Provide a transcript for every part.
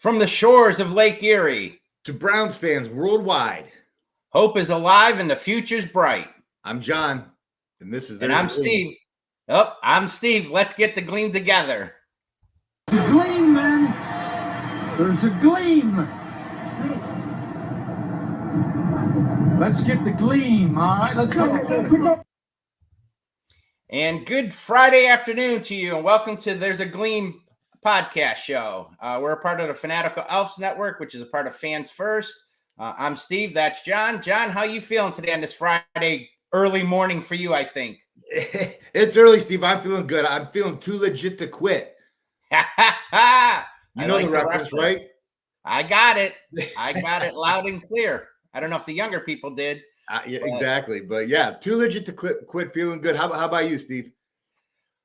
From the shores of Lake Erie to Browns fans worldwide, hope is alive and the future's bright. I'm John, and this is I'm Steve. Oh, I'm Steve. Let's get the Gleam together. Gleam, man. There's a gleam. Let's get the Gleam. All right, let's go. And good Friday afternoon to you, and welcome to There's a Gleam podcast show. We're a part of the Fanatical Elves Network, which is a part of Fans First. I'm Steve. That's John. John, how you feeling today on this Friday early morning for you, I think? It's early, Steve. I'm feeling good. I'm feeling too legit to quit. You know like the reference, right? I got it. I got it loud and clear. I don't know if the younger people did. Yeah, exactly. But yeah, too legit to quit, feeling good. How about you, Steve?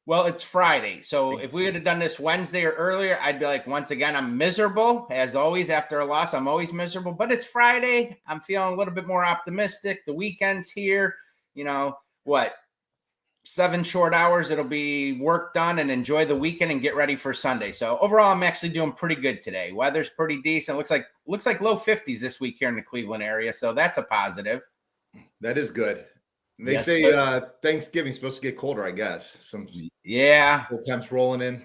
Well, it's Friday. So if we would have done this Wednesday or earlier, I'd be like, once again, I'm miserable. As always, after a loss, I'm always miserable. But it's Friday. I'm feeling a little bit more optimistic. The weekend's here. You know, 7 short hours. It'll be work done and enjoy the weekend and get ready for Sunday. So overall, I'm actually doing pretty good today. Weather's pretty decent. Looks like low 50s this week here in the Cleveland area. So that's a positive. That is good. They say Thanksgiving's supposed to get colder, I guess. Some temps rolling in.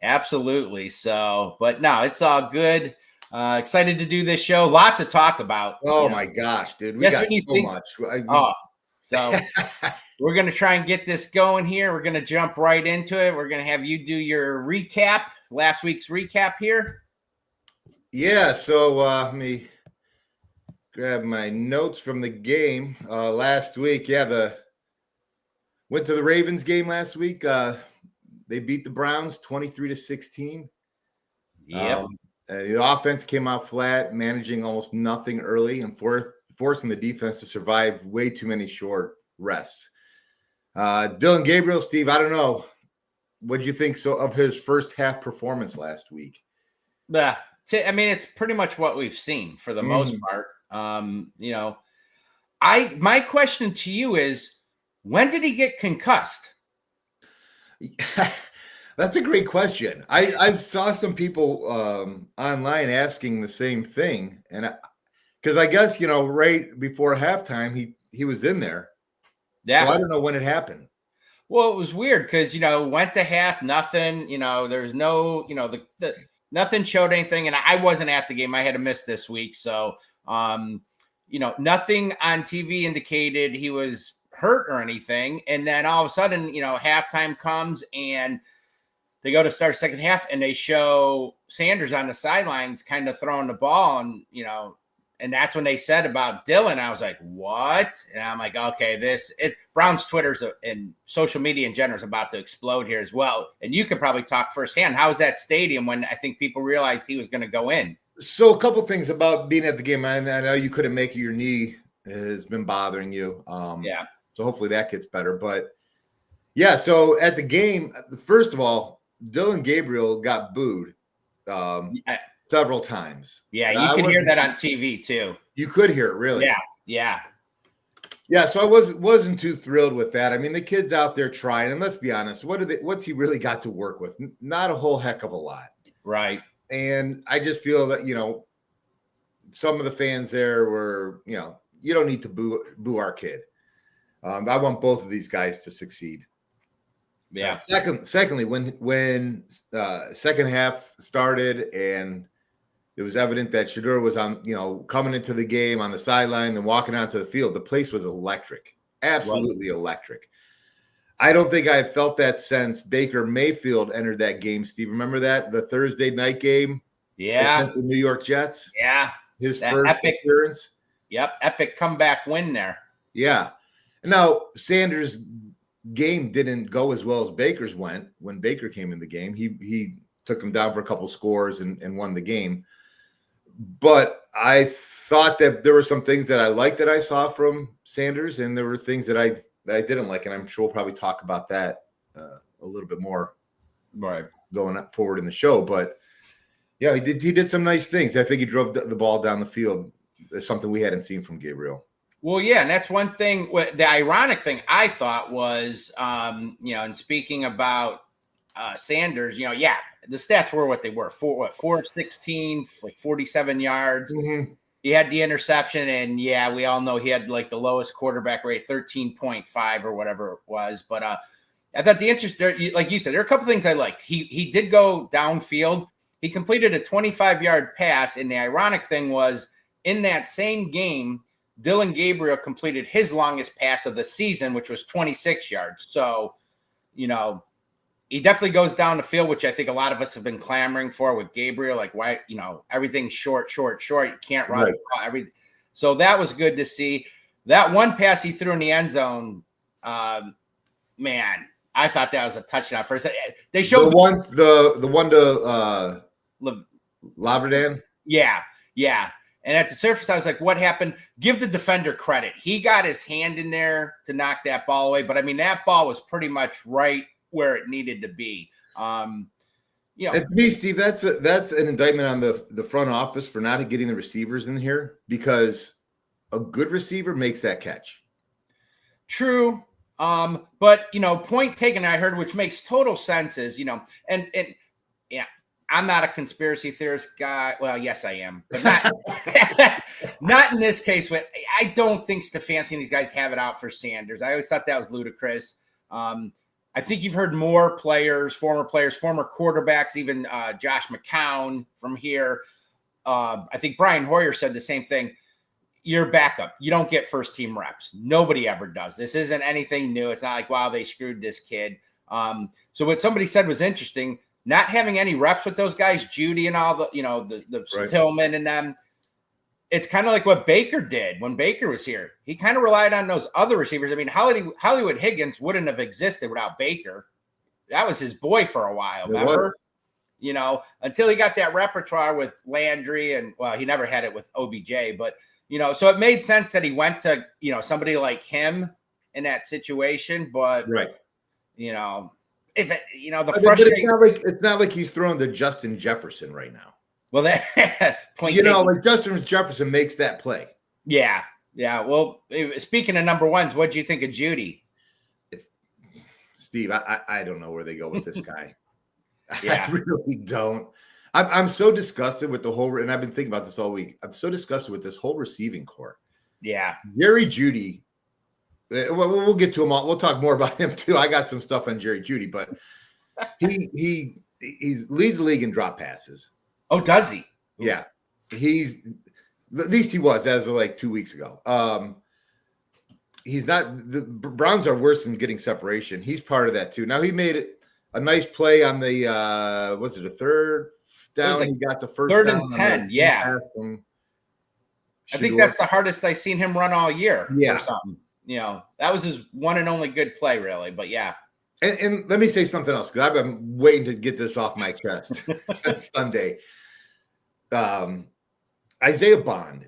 Absolutely. So, but no, it's all good. Excited to do this show. A lot to talk about. Oh my gosh, dude. We got so much. So we're going to try and get this going here. We're going to jump right into it. We're going to have you do your recap, last week's recap here. Yeah. So let me grab my notes from the game last week. Yeah, went to the Ravens game last week. They beat the Browns 23-16. Yep. The offense came out flat, managing almost nothing early and forcing the defense to survive way too many short rests. Dillon Gabriel, Steve, I don't know. What did you think of his first half performance last week? Yeah, I mean, it's pretty much what we've seen for the most part. My question to you is, when did he get concussed? That's a great question. I saw some people online asking the same thing, and because I guess right before halftime he was in there. Yeah, so I don't know when it happened. Well, it was weird because went to half, nothing. There's no nothing showed anything, and I wasn't at the game. I had to miss this week, so nothing on TV indicated he was hurt or anything. And then all of a sudden, halftime comes and they go to start second half and they show Sanders on the sidelines kind of throwing the ball. And that's when they said about Dillon. I was like, what? And I'm like, okay, Browns Twitter's and social media in general is about to explode here as well. And you could probably talk firsthand. How was that stadium when I think people realized he was going to go in? So a couple things about being at the game. I know you couldn't make it. Your knee has been bothering you. Yeah. So hopefully that gets better. But yeah, so at the game, first of all, Dillon Gabriel got booed several times. Yeah, you can hear that on TV too. You could hear it, really. Yeah. So I wasn't too thrilled with that. I mean, the kid's out there trying, and let's be honest, what's he really got to work with? Not a whole heck of a lot. Right. And I just feel that, some of the fans there were, you don't need to boo our kid. I want both of these guys to succeed. Yeah. Secondly, when second half started and it was evident that Shedeur was coming into the game on the sideline and walking onto the field, the place was electric, absolutely electric. I don't think I've felt that since Baker Mayfield entered that game. Steve, remember that? The Thursday night game? Yeah. Against the New York Jets? Yeah. His first appearance? Yep. Epic comeback win there. Yeah. Now, Sanders' game didn't go as well as Baker's went when Baker came in the game. He took him down for a couple scores and won the game. But I thought that there were some things that I liked that I saw from Sanders, and there were things that I didn't like, and I'm sure we'll probably talk about that a little bit more going forward in the show. But yeah, he did some nice things. I think he drove the ball down the field. It's something we hadn't seen from Gabriel. Well, yeah, and that's one thing. The ironic thing I thought was, and speaking about Sanders, the stats were what they were. 416, like 47 yards. Mm-hmm. He had the interception, and we all know he had like the lowest quarterback rate, 13.5 or whatever it was. But I thought the interest there, like you said, there are a couple things I liked. He did go downfield. He completed a 25-yard pass, and the ironic thing was in that same game, Dylan Gabriel completed his longest pass of the season, which was 26 yards. So, he definitely goes down the field, which I think a lot of us have been clamoring for with Gabriel. Like, why, everything's short. You can't run everything. So that was good to see. That one pass he threw in the end zone, man, I thought that was a touchdown. First, they showed the one to Laverdan. Yeah. And at the surface, I was like, what happened? Give the defender credit. He got his hand in there to knock that ball away. But I mean, that ball was pretty much right where it needed to be. And to me, Steve, that's an indictment on the front office for not getting the receivers in here, because a good receiver makes that catch. True. But point taken, I heard, which makes total sense, is, I'm not a conspiracy theorist guy. Well, yes, I am, but not, not in this case. But I don't think Stefanski and these guys have it out for Sanders. I always thought that was ludicrous. I think you've heard more players, former quarterbacks, even Josh McCown from here. I think Brian Hoyer said the same thing. You're backup. You don't get first team reps. Nobody ever does. This isn't anything new. It's not like, wow, they screwed this kid. So what somebody said was interesting. Not having any reps with those guys, Judy and all the Right. Tillman and them. It's kind of like what Baker did when Baker was here. He kind of relied on those other receivers. I mean, Hollywood Higgins wouldn't have existed without Baker. That was his boy for a while, remember? Until he got that repertoire with Landry, and he never had it with OBJ, but so it made sense that he went to, somebody like him in that situation. But right. If the But frustrating, it's not like he's throwing to Justin Jefferson right now. well, that point, like Justin Jefferson makes that play. Yeah. Well, speaking of number ones, what do you think of Judy? Steve, I don't know where they go with this guy. Yeah. I really don't. I'm so disgusted with the whole, and I've been thinking about this all week. I'm so disgusted with this whole receiving core. Yeah. Jerry Jeudy. We'll get to him all. We'll talk more about him too. I got some stuff on Jerry Jeudy, but he leads the league in drop passes. Oh, does he? Yeah, at least he was as of like 2 weeks ago. He's not. The Browns are worse than getting separation. He's part of that too. Now he made a nice play on the was it a third down? He got the first third down and 10. Yeah, I think that's the hardest I've seen him run all year. Yeah, or something. That was his one and only good play, really. But yeah. And let me say something else, because I've been waiting to get this off my chest since Sunday. Isaiah Bond.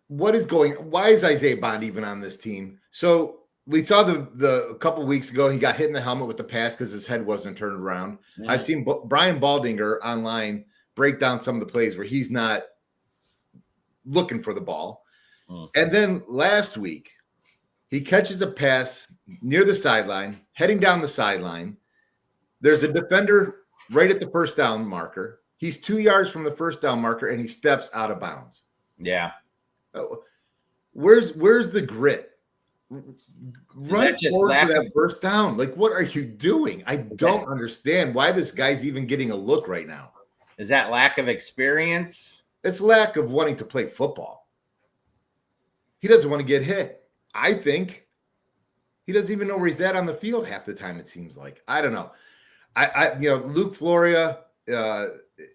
Why is Isaiah Bond even on this team? So we saw a couple weeks ago, he got hit in the helmet with the pass because his head wasn't turned around. Mm-hmm. I've seen Brian Baldinger online break down some of the plays where he's not looking for the ball. And then last week, he catches a pass near the sideline, heading down the sideline. There's a defender right at the first down marker. He's 2 yards from the first down marker, and he steps out of bounds. Yeah. Where's the grit? Run just forward lack for that of first down. Like, what are you doing? I don't understand why this guy's even getting a look right now. Is that lack of experience? It's lack of wanting to play football. He doesn't want to get hit. I think he doesn't even know where he's at on the field half the time, it seems like. I don't know. Luke Floria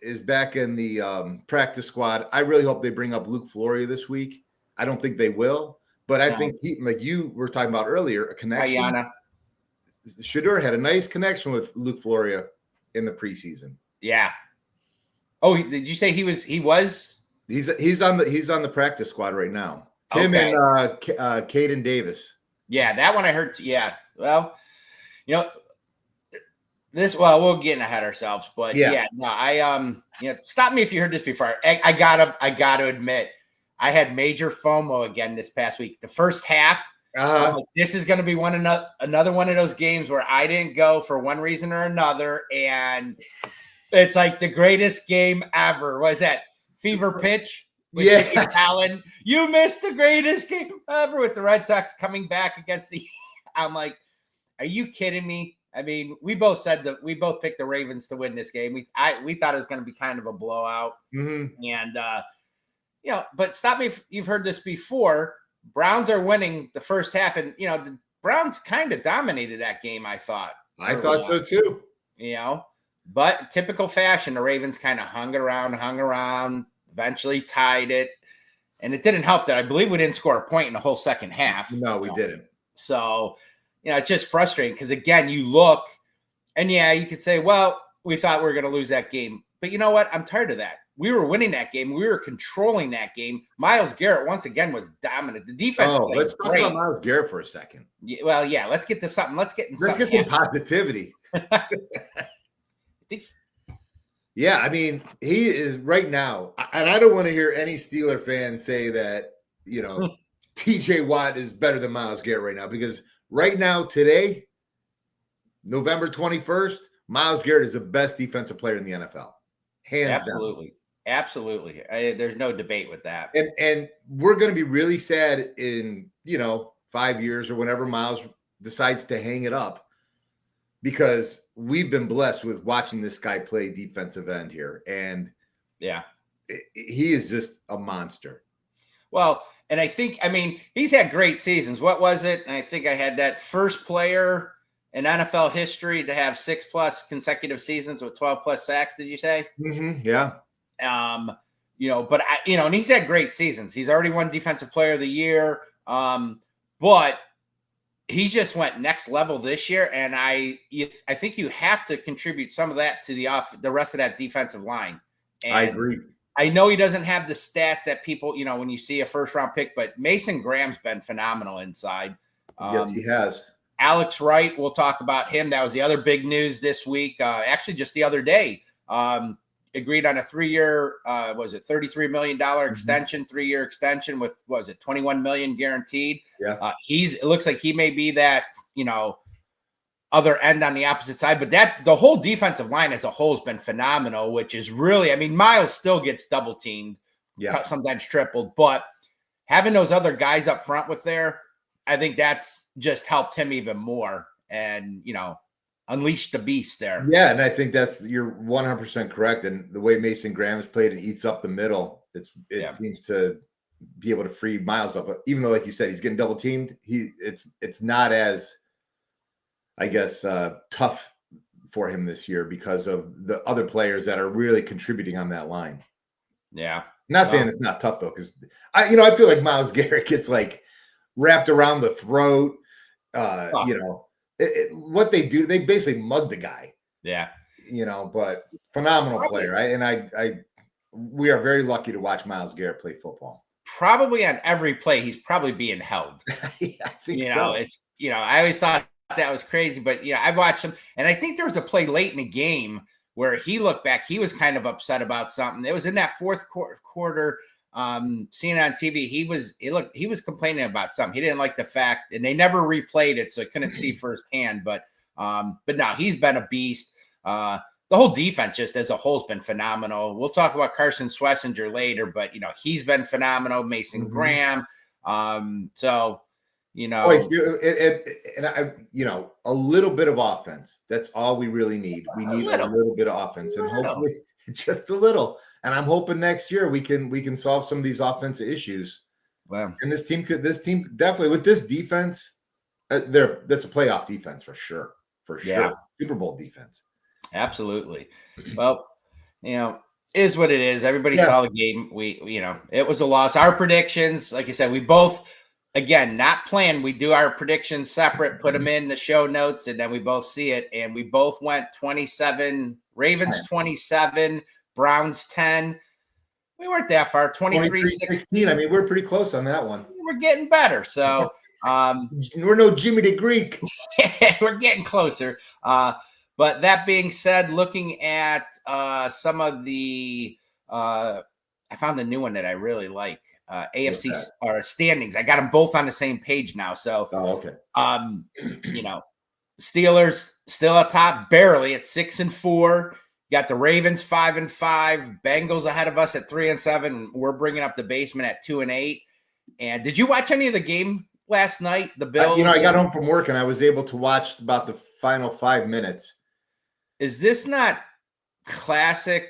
is back in the practice squad. I really hope they bring up Luke Floria this week. I don't think they will, but I think like you were talking about earlier, a connection. Ayana. Shedeur had a nice connection with Luke Floria in the preseason. Yeah. Oh, did you say he was? He's on the practice squad right now. Him and Caden Davis. Yeah, that one I heard. Yeah. Well, we're getting ahead of ourselves, but stop me if you heard this before. I gotta admit, I had major FOMO again this past week. The first half, Uh, Like, this is going to be another one of those games where I didn't go for one reason or another, and it's like the greatest game ever. What is that? Fever Pitch with Yeah. Jimmy Fallon. You missed the greatest game ever with the Red Sox coming back against the. I'm like, are you kidding me? I mean, we both said that we both picked the Ravens to win this game. We thought it was going to be kind of a blowout, and but stop me if you've heard this before. Browns are winning the first half, and the Browns kind of dominated that game. I thought so too. But typical fashion, the Ravens kind of hung around, eventually tied it, and it didn't help that I believe we didn't score a point in the whole second half. No, we didn't. So. It's just frustrating because, again, you look and, you could say, well, we thought we were going to lose that game. But you know what? I'm tired of that. We were winning that game. We were controlling that game. Myles Garrett, once again, was dominant. The defense played let's talk about Myles Garrett for a second. Well, let's get to something. Let's get some positivity. Yeah, I mean, he is right now, and I don't want to hear any Steeler fan say that, TJ Watt is better than Myles Garrett right now, because right now, today, November 21st, Myles Garrett is the best defensive player in the NFL. Hands down. Absolutely. There's no debate with that. And we're going to be really sad in, 5 years or whenever Myles decides to hang it up, because we've been blessed with watching this guy play defensive end here. And he is just a monster. Well, and he's had great seasons. What was it? And I think I had that first player in NFL history to have 6+ consecutive seasons with 12+ sacks. Did you say? Mm-hmm, yeah. But and he's had great seasons. He's already won Defensive Player of the Year. But he just went next level this year, and I think you have to contribute some of that to the rest of that defensive line. And I agree. I know he doesn't have the stats that people, when you see a first-round pick, but Mason Graham's been phenomenal inside. Yes, he has. Alex Wright, we'll talk about him. That was the other big news this week. Actually, just the other day, agreed on a 3-year, $33 million extension, 3-year extension with, $21 million guaranteed. Yeah. It looks like he may be that, other end on the opposite side, but the whole defensive line as a whole has been phenomenal, which is really, Myles still gets double teamed, sometimes tripled, but having those other guys up front with there, I think that's just helped him even more and, unleash the beast there. Yeah. And I think you're 100% correct. And the way Mason Graham has played and eats up the middle, it seems to be able to free Myles up. But even though, like you said, he's getting double teamed, it's not as, I guess, tough for him this year because of the other players that are really contributing on that line. Yeah. I'm not saying it's not tough though, because I feel like Myles Garrett gets like wrapped around the throat. What they do, they basically mug the guy. Yeah. But phenomenal player. We are very lucky to watch Myles Garrett play football. Probably on every play, he's probably being held. I think so. It's, I always thought that was crazy, but I watched him, and I think there was a play late in the game where he looked back. He was kind of upset about something. It was in that fourth quarter. Seeing it on TV, he was complaining about something. He didn't like the fact, and they never replayed it, so I couldn't see firsthand. But now he's been a beast. The whole defense just as a whole has been phenomenal. We'll talk about Carson Schlesinger later, but he's been phenomenal. Mason Graham. A little bit of offense. That's all we really need. We need a little bit of offense, and hopefully just a little. And I'm hoping next year we can solve some of these offensive issues. Wow. And this team definitely with this defense, that's a playoff defense for sure. Yeah. Super Bowl defense. Absolutely. Well, is what it is. Everybody saw the game. It was a loss. Our predictions, like you said, we both. Again, not planned. We do our predictions separate, put them in the show notes, and then we both see it. And we both went 27, Ravens 27, Browns 10. We weren't that far, 23-16. We're pretty close on that one. We're getting better. So we're no Jimmy the Greek. We're getting closer. But that being said, looking at some of the I found a new one that I really like. AFC that? or standings. I got them both on the same page now. So, Oh, okay. you know, Steelers still atop barely at 6-4. You got the Ravens 5-5, Bengals ahead of us at 3-7. We're bringing up the basement at 2-8. And did you watch any of the game last night? The Bills. I got home from work and I was able to watch about the final 5 minutes. Is this not classic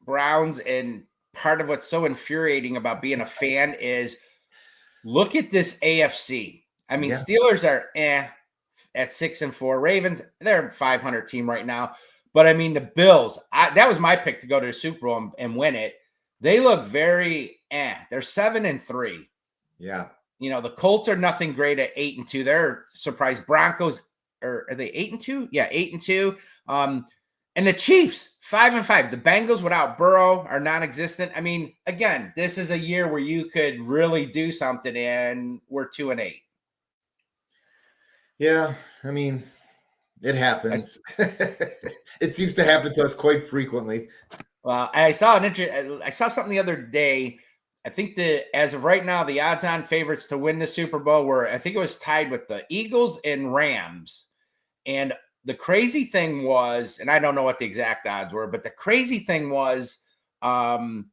Browns? And part of what's so infuriating about being a fan is look at this AFC. I mean, Steelers are at 6-4. Ravens, they're a 500 team right now. But I mean, the Bills, that was my pick to go to the Super Bowl and win it. They look very They're 7-3. Yeah. The Colts are nothing great at 8-2. They're surprised. Broncos are they 8-2? Yeah, 8-2. And the Chiefs 5-5. The Bengals without Burrow are non-existent. I mean, again, this is a year where you could really do something, and we're 2-8. Yeah, I mean, it happens. It seems to happen to us quite frequently. Well, I saw something the other day. I think as of right now, the odds-on favorites to win the Super Bowl were, I think it was tied with the Eagles and Rams. And the crazy thing was, and I don't know what the exact odds were, but the crazy thing was the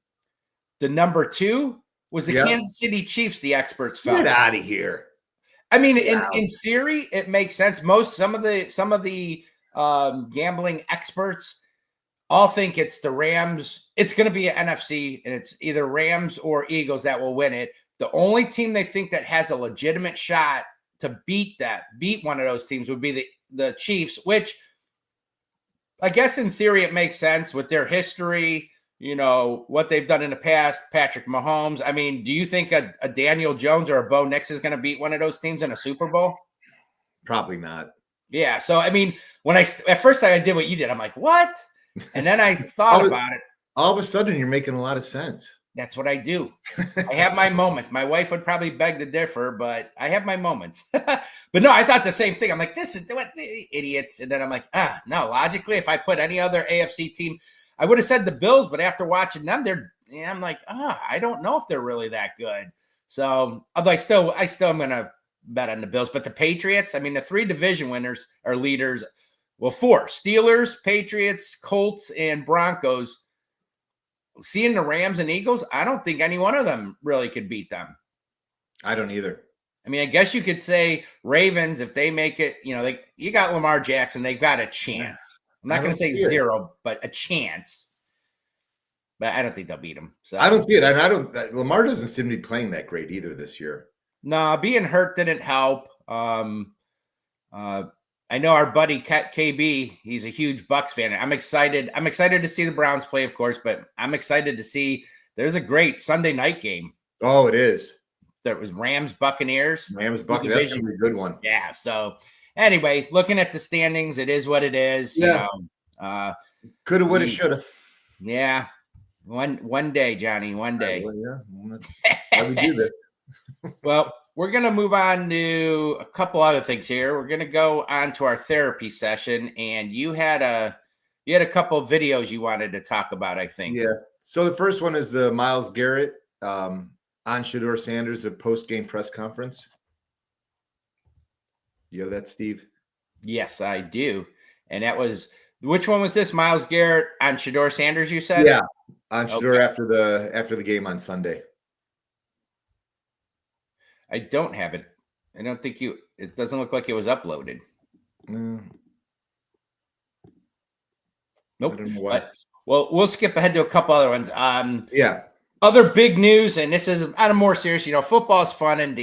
number 2 was the Kansas City Chiefs, the experts felt. Get out of here. I mean, in theory, it makes sense. Some of the gambling experts all think it's the Rams. It's going to be an NFC, and it's either Rams or Eagles that will win it. The only team they think that has a legitimate shot to beat one of those teams would be the Chiefs, which I guess in theory it makes sense with their history, what they've done in the past, Patrick Mahomes. I mean, do you think a Daniel Jones or a Bo Nix is going to beat one of those teams in a Super Bowl? Probably not. Yeah. So, I mean, at first I did what you did. I'm like, what? And then I thought about it. All of a sudden, you're making a lot of sense. That's what I do. I have my moments. My wife would probably beg to differ, but I have my moments. But no, I thought the same thing. I'm like, this is what the idiots. And then I'm like, no, logically, if I put any other AFC team, I would have said the Bills, but after watching them, I'm like, I don't know if they're really that good. So I still am going to bet on the Bills. But the Patriots, I mean, the 3 division winners are leaders. Well, 4, Steelers, Patriots, Colts, and Broncos. Seeing the Rams and Eagles, I don't think any one of them really could beat them. I don't either. I mean, I guess you could say Ravens, if they make it, you got Lamar Jackson, they've got a chance. I'm not going to say 0, but a chance. But I don't think they'll beat them. So I don't see it. And Lamar doesn't seem to be playing that great either this year. No, being hurt didn't help. I know our buddy KB, he's a huge Bucs fan. I'm excited to see the Browns play, of course, but I'm excited to see there's a great Sunday night game. Oh, it is. There was Rams-Buccaneers. Rams-Buccaneers, that's going to be a good one. Yeah, so anyway, looking at the standings, it is what it is. Yeah. Coulda, woulda, shoulda. Yeah. One day, Johnny, one day. Well, that's why we do this. Well, we're going to move on to a couple other things here. We're going to go on to our therapy session, and you had a couple of videos you wanted to talk about, I think. Yeah. So the first one is the Myles Garrett on Shedeur Sanders, a post-game press conference. You have that, Steve? Yes, I do. And that was, which one was this? Myles Garrett on Shedeur Sanders, you said? Yeah, on Shedeur after the game on Sunday. I don't have it. I don't think it doesn't look like it was uploaded. Nope. I don't know why. But, well, we'll skip ahead to a couple other ones. Yeah. Other big news, and this is on a more serious, football is fun and,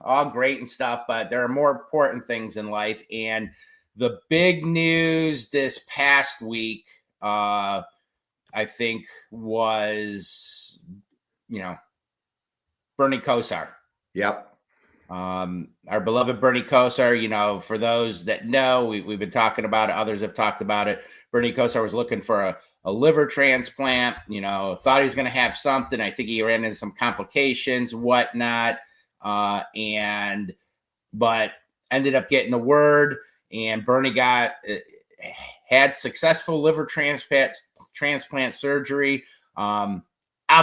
all great and stuff, but there are more important things in life. And the big news this past week, I think was, Bernie Kosar. Yep. Our beloved Bernie Kosar, for those that know, we've been talking about it. Others have talked about it. Bernie Kosar was looking for a liver transplant, thought he was going to have something. I think he ran into some complications, whatnot. But ended up getting the word, and Bernie had successful liver transplant surgery. I'll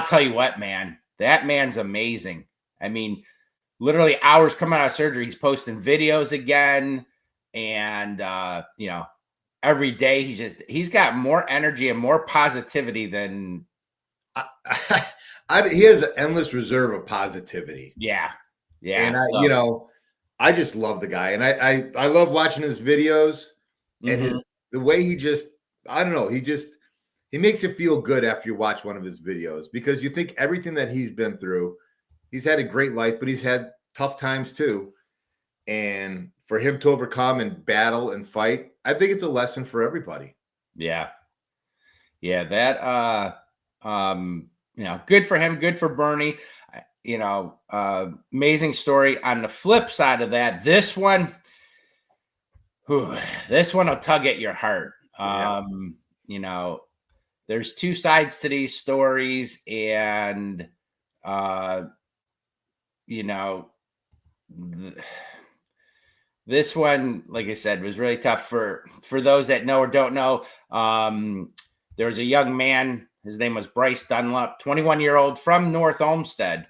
tell you what, man, that man's amazing. I mean, literally hours coming out of surgery, he's posting videos again. And, every day he's got more energy and more positivity than. He has an endless reserve of positivity. Yeah. And I just love the guy. And I love watching his videos and the way I don't know, he makes you feel good after you watch one of his videos, because you think everything that he's been through, he's had a great life, but he's had tough times too. And for him to overcome and battle and fight, I think it's a lesson for everybody. Yeah. Yeah. That, good for him. Good for Bernie. Amazing story. On the flip side of that, this one will tug at your heart. There's two sides to these stories, and this one, like I said, was really tough for those that know or don't know. There was a young man, his name was Bryce Dunlap, 21-year-old from North Olmsted.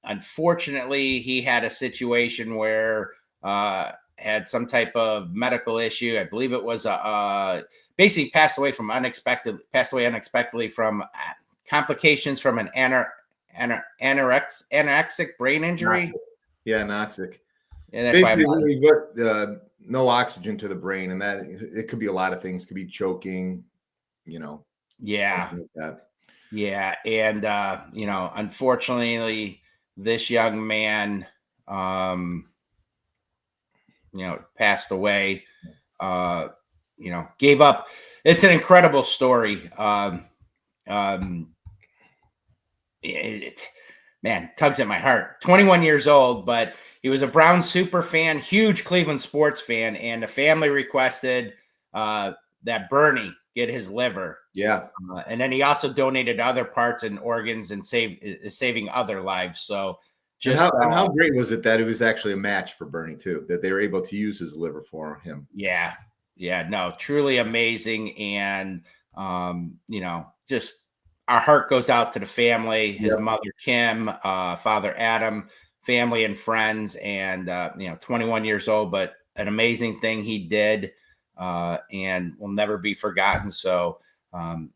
Unfortunately, he had a situation where had some type of medical issue. I believe it was basically passed away unexpectedly from complications from an anorexic brain injury. Anoxic. Yeah, basically, we put no oxygen to the brain, and that it could be a lot of things. It could be choking, Yeah. like that. Yeah. And, unfortunately, this young man, passed away, gave up. It's an incredible story. It tugs at my heart. 21 years old, but he was a Brown super fan, huge Cleveland sports fan, and the family requested that Bernie get his liver. Yeah. And then he also donated other parts and organs and saving other lives. So and how great was it that it was actually a match for Bernie too, that they were able to use his liver for him? Yeah. Yeah. No, truly amazing. And, just our heart goes out to the family, his mother, Kim, father, Adam, family and friends, and, 21 years old, but an amazing thing he did, and will never be forgotten. So,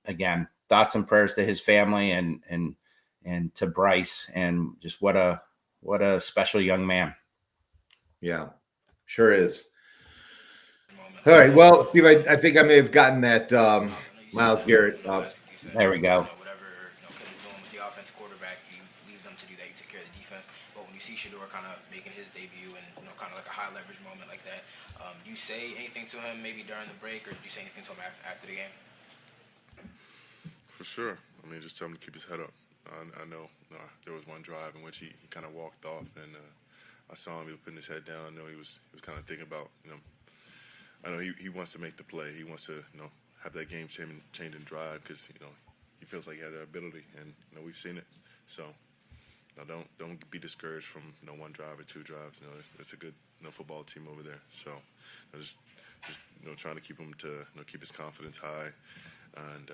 again, thoughts and prayers to his family and to Bryce, and just what a special young man. Yeah, sure is. All right. Well, Steve, I think I may have gotten that Myles Garrett up. There we go. Shedeur kind of making his debut and kind of like a high leverage moment like that. Do you say anything to him maybe during the break, or do you say anything to him after the game? For sure. I mean, just tell him to keep his head up. I know there was one drive in which he kind of walked off, and I saw him. He was putting his head down. I know he was kind of thinking about I know he wants to make the play. He wants to have that game changing drive, because he feels like he has that ability, and we've seen it. So. Don't be discouraged from one drive or two drives. It's a good football team over there. So just trying to keep him to keep his confidence high, and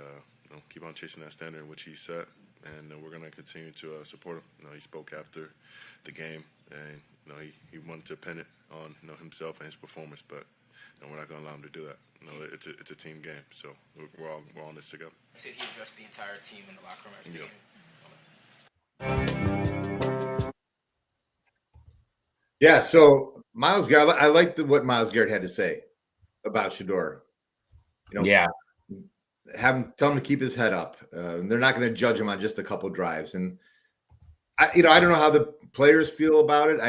keep on chasing that standard in which he set. And we're gonna continue to support him. He spoke after the game, and he wanted to pin it on himself and his performance, but we're not gonna allow him to do that. It's a team game, so we're all on this together. You said he addressed the entire team in the locker room after the game. Yeah, so Myles Garrett, I liked what Myles Garrett had to say about Shedeur. Tell him to keep his head up. They're not going to judge him on just a couple drives. And I don't know how the players feel about it.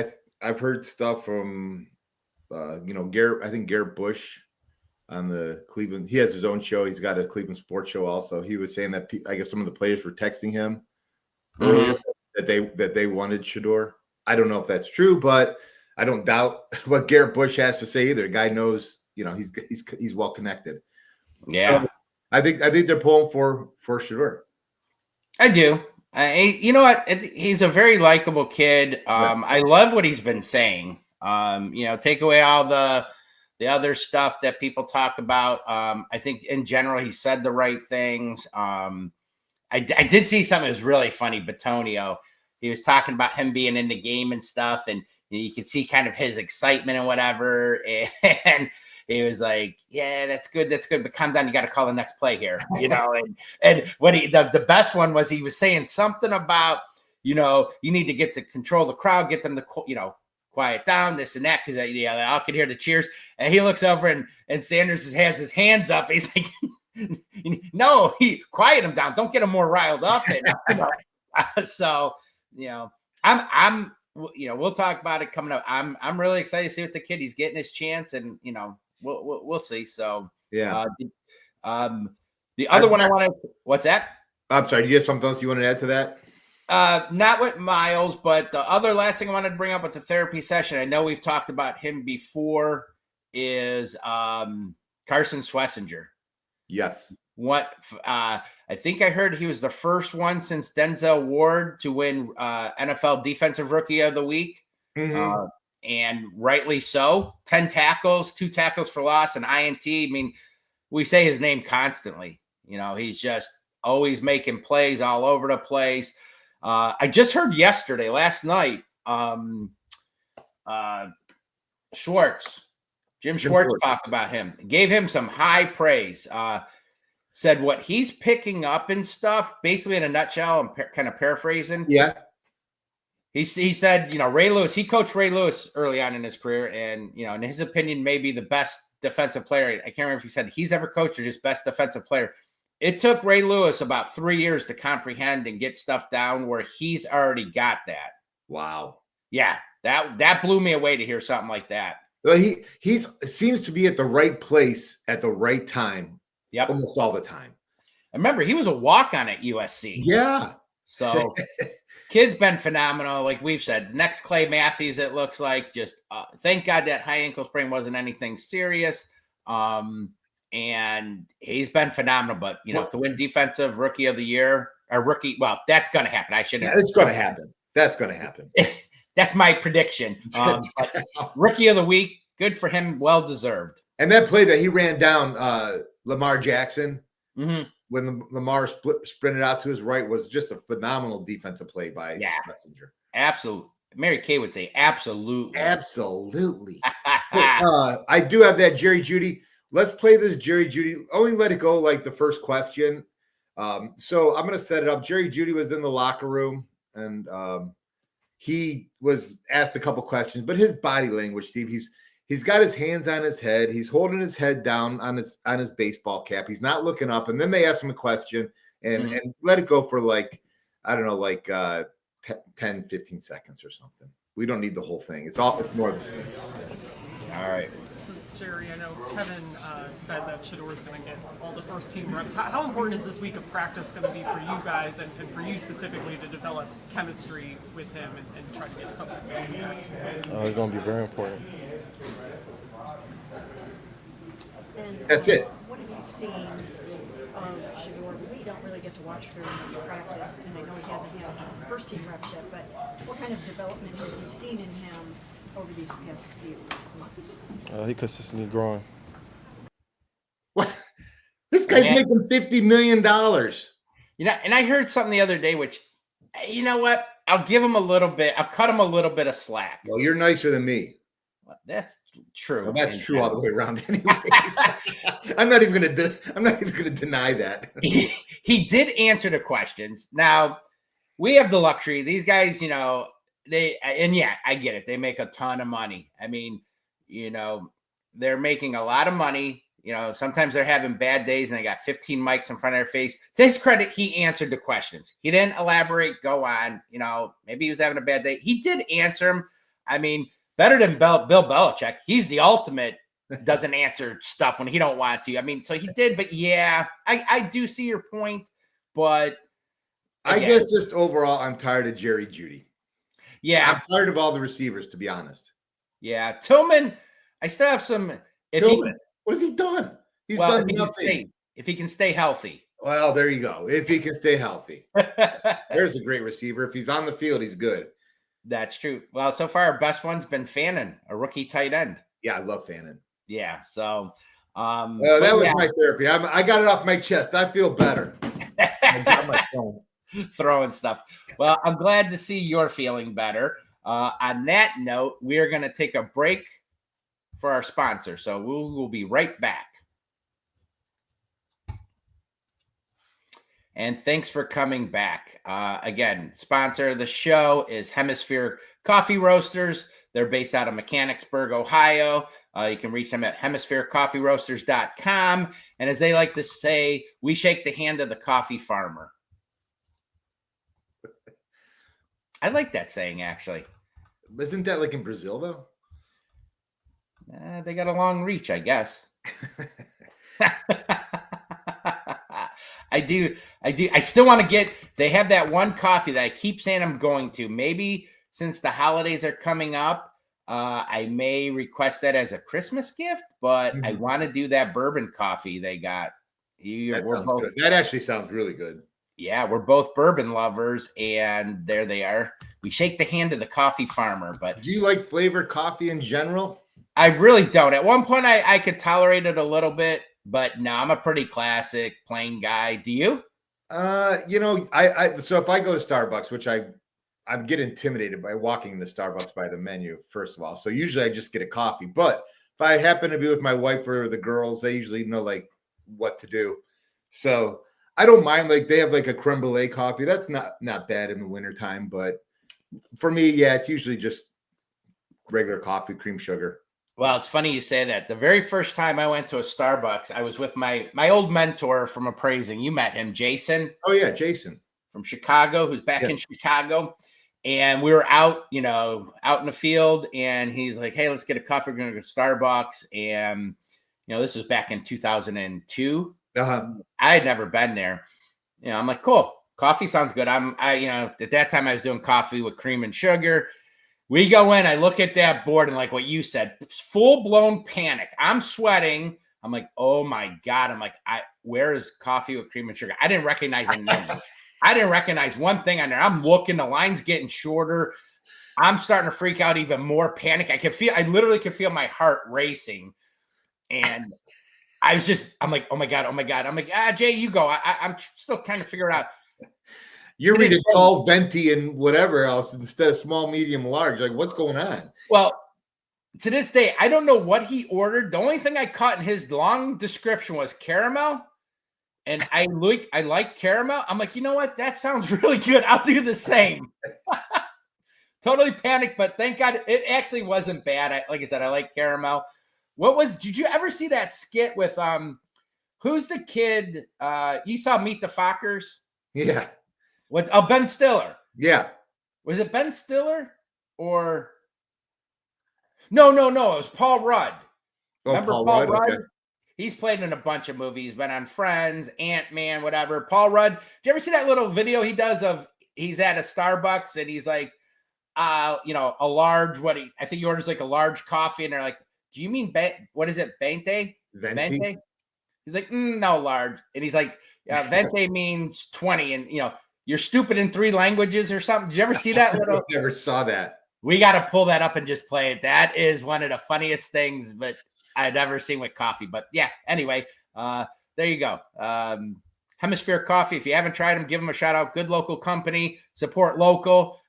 I've heard stuff from Garrett. I think Garrett Bush on the Cleveland. He has his own show. He's got a Cleveland sports show also. He was saying that I guess some of the players were texting him earlier that they wanted Shedeur. I don't know if that's true, but I don't doubt what Garrett Bush has to say either. The guy knows, he's well connected. Yeah. So I think they're pulling for Shedeur. I do. You know what? He's a very likable kid. I love what he's been saying. Take away all the other stuff that people talk about. I think in general he said the right things. I did see something that was really funny. Batonio, he was talking about him being in the game and stuff, and you could see kind of his excitement and whatever. And he was like, "Yeah, that's good, but calm down. You got to call the next play here, you know." And what the best one was, he was saying something about, you need to get to control the crowd, get them to quiet down, this and that, because I could hear the cheers. And he looks over and Sanders has his hands up. He's like, no, quiet him down. Don't get him more riled up. And, so, I'm we'll talk about it coming up. I'm really excited to see what the kid, he's getting his chance, and we'll see. So yeah. The other one I wanted, what's that? I'm sorry. Do you have something else you want to add to that? Not with Miles, but the other last thing I wanted to bring up with the therapy session, I know we've talked about him before, is Carson Schlesinger. Yes. I think I heard he was the first one since Denzel Ward to win NFL Defensive Rookie of the Week. Mm-hmm. And rightly so. 10 tackles, 2 tackles for loss, and INT. I mean, we say his name constantly. He's just always making plays all over the place. I just heard last night, Jim Schwartz talked about him, gave him some high praise, said what he's picking up and stuff, basically in a nutshell, I'm kind of paraphrasing. Yeah. He said, Ray Lewis, he coached Ray Lewis early on in his career, and, in his opinion, maybe the best defensive player. I can't remember if he said he's ever coached or just best defensive player. It took Ray Lewis about 3 years to comprehend and get stuff down where he's already got that. Wow. Yeah, that blew me away to hear something like that. Well, he seems to be at the right place at the right time. Yep. Almost all the time. I remember he was a walk-on at USC. Yeah. So kid's been phenomenal. Like we've said, next Clay Matthews, it looks like. Just thank God that high ankle sprain wasn't anything serious. And he's been phenomenal. But, to win Defensive Rookie of the Year, or rookie, well, that's going to happen. I shouldn't. Yeah, it's going to happen. That's going to happen. That's my prediction. Rookie of the Week, good for him, well deserved. And that play that he ran down Lamar Jackson, mm-hmm. when Lamar sprinted out to his right, was just a phenomenal defensive play by Messenger. Absolutely. Mary Kay would say absolutely. Absolutely. I do have that Jerry Jeudy. Let's play this Jerry Jeudy. Only let it go like the first question. So I'm going to set it up. Jerry Jeudy was in the locker room, and he was asked a couple questions, but his body language, Steve, he's got his hands on his head. He's holding his head down on his baseball cap. He's not looking up. And then they ask him a question and let it go for 10, 15 seconds or something. We don't need the whole thing. It's more of the same. All right. So, Jerry, I know Kevin said that Shador is going to get all the first team reps. How important is this week of practice going to be for you guys and for you specifically to develop chemistry with him and try to get something going? It's going to be very important. And, that's it. What have you seen of Shador? We don't really get to watch very much practice, and I know he hasn't had first team reps yet, but what kind of development have you seen in him over these past few months? He consistently growing. What? This guy's making $50 million. And I heard something the other day, which, you know what? I'll give him a little bit. I'll cut him a little bit of slack. Well, you're nicer than me. Well, that's true. Well, that's true all the way around anyways. I'm not even going to deny that. He did answer the questions. Now, we have the luxury. These guys, I get it. They make a ton of money. I mean, they're making a lot of money. Sometimes they're having bad days and they got 15 mics in front of their face. To his credit, he answered the questions. He didn't elaborate, go on. Maybe he was having a bad day. He did answer them. I mean, better than Bill Belichick. He's the ultimate, doesn't answer stuff when he don't want to. I mean, so he did, but yeah, I do see your point, but again, I guess just overall, I'm tired of Jerry Jeudy. Yeah. I'm tired of all the receivers, to be honest. Yeah. Tillman, I still have some. What has he done? He's done nothing. If he can stay healthy. Well, there you go. If he can stay healthy. There's a great receiver. If he's on the field, he's good. That's true. Well, so far, our best one's been Fannin, a rookie tight end. Yeah, I love Fannin. Yeah. So that was my therapy. I got it off my chest. I feel better. I got my phone. Throwing stuff. Well, I'm glad to see you're feeling better. On that note, we're going to take a break for our sponsor. So we'll be right back. And thanks for coming back. Again, sponsor of the show is Hemisphere Coffee Roasters. They're based out of Mechanicsburg, Ohio. You can reach them at hemispherecoffeeroasters.com. And as they like to say, we shake the hand of the coffee farmer. I like that saying, actually. Isn't that like in Brazil, though? They got a long reach, I guess. I do. I still want to get, they have that one coffee that I keep saying I'm going to. Maybe since the holidays are coming up, I may request that as a Christmas gift, but I want to do that bourbon coffee they got. That sounds good. That actually sounds really good. Yeah, we're both bourbon lovers, and there they are. We shake the hand of the coffee farmer. But do you like flavored coffee in general? I really don't. At one point, I could tolerate it a little bit, but no, I'm a pretty classic, plain guy. Do you? You know, so if I go to Starbucks, which I get intimidated by walking into Starbucks by the menu, first of all. So usually I just get a coffee. But if I happen to be with my wife or the girls, they usually know like what to do. So I don't mind, like they have like a creme brulee coffee. That's not bad in the wintertime. But for me, yeah, it's usually just regular coffee, cream sugar. Well, it's funny you say that. The very first time I went to a Starbucks, I was with my old mentor from appraising. You met him, Jason. Oh, yeah, Jason. From Chicago, who's back in Chicago. And we were out in the field, and he's like, hey, let's get a coffee. We're going to go to Starbucks. And, this was back in 2002. Uh-huh. I had never been there. I'm like, cool. Coffee sounds good. At that time I was doing coffee with cream and sugar. We go in, I look at that board, and like what you said, full-blown panic. I'm sweating. I'm like, oh my God. I'm like, where is coffee with cream and sugar? I didn't recognize a number. I didn't recognize one thing on there. I'm looking, the line's getting shorter. I'm starting to freak out, even more panic. I literally could feel my heart racing. And I'm like, oh my God. I'm like, Jay, you go. I'm still trying to figure it out. You're reading tall, venti, and whatever else instead of small, medium, large. Like, what's going on? Well, to this day, I don't know what he ordered. The only thing I caught in his long description was caramel. And I like caramel. I'm like, you know what? That sounds really good. I'll do the same. Totally panicked, but thank God it actually wasn't bad. Like I said, I like caramel. Did you ever see that skit with, who's the kid? You saw Meet the Fockers? Yeah. Ben Stiller. Yeah. Was it Ben Stiller or? No. It was Paul Rudd. Remember Paul Rudd? Okay. He's played in a bunch of movies, been on Friends, Ant-Man, whatever. Paul Rudd. Did you ever see that little video he does of he's at a Starbucks and he's like, a large, I think he orders like a large coffee and they're like, do you mean, what is it? Venti? He's like, no, large. And he's like, venti means 20. And, you're stupid in 3 languages or something. Did you ever see that little? I never saw that. We got to pull that up and just play it. That is one of the funniest things, but I've ever seen with coffee. But yeah, anyway, there you go. Hemisphere Coffee. If you haven't tried them, give them a shout out. Good local company, support local.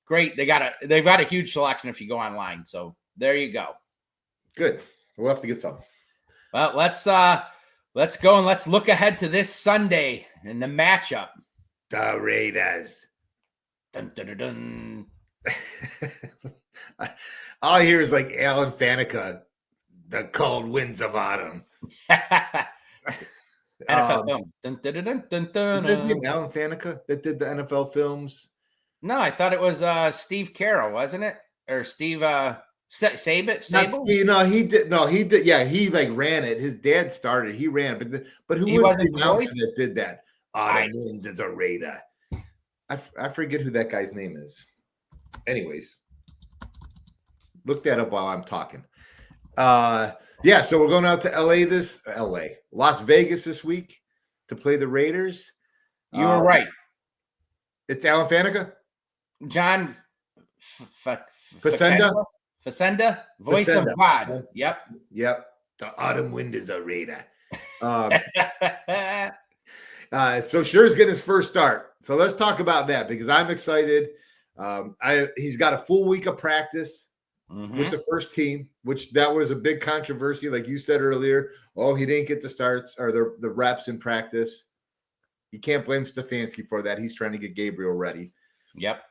Great. They've got a huge selection if you go online. So there you go. Good. We'll have to get some. Well, let's go and let's look ahead to this Sunday in the matchup. The Raiders. Dun, dun, dun, dun. All I hear is like Alan Faneca, the cold winds of autumn. NFL film. Dun, dun, dun, dun, dun, is his name Alan Faneca that did the NFL films? No, I thought it was Steve Carroll, wasn't it? Or Steve Sable? He did. Yeah, he like ran it. His dad started. He ran it, but who was the announcer that did that? Autumn winds is a Raider. I forget who that guy's name is. Anyways, look that up while I'm talking. Yeah, so we're going out to Las Vegas this week to play the Raiders. You were right. It's Alan Faneca? John Facenda, voice of God. Yep. The autumn wind is a Raider. So Scher's getting his first start. So let's talk about that because I'm excited. He's got a full week of practice with the first team, which that was a big controversy. Like you said earlier, he didn't get the starts or the reps in practice. You can't blame Stefanski for that. He's trying to get Gabriel ready. Yep.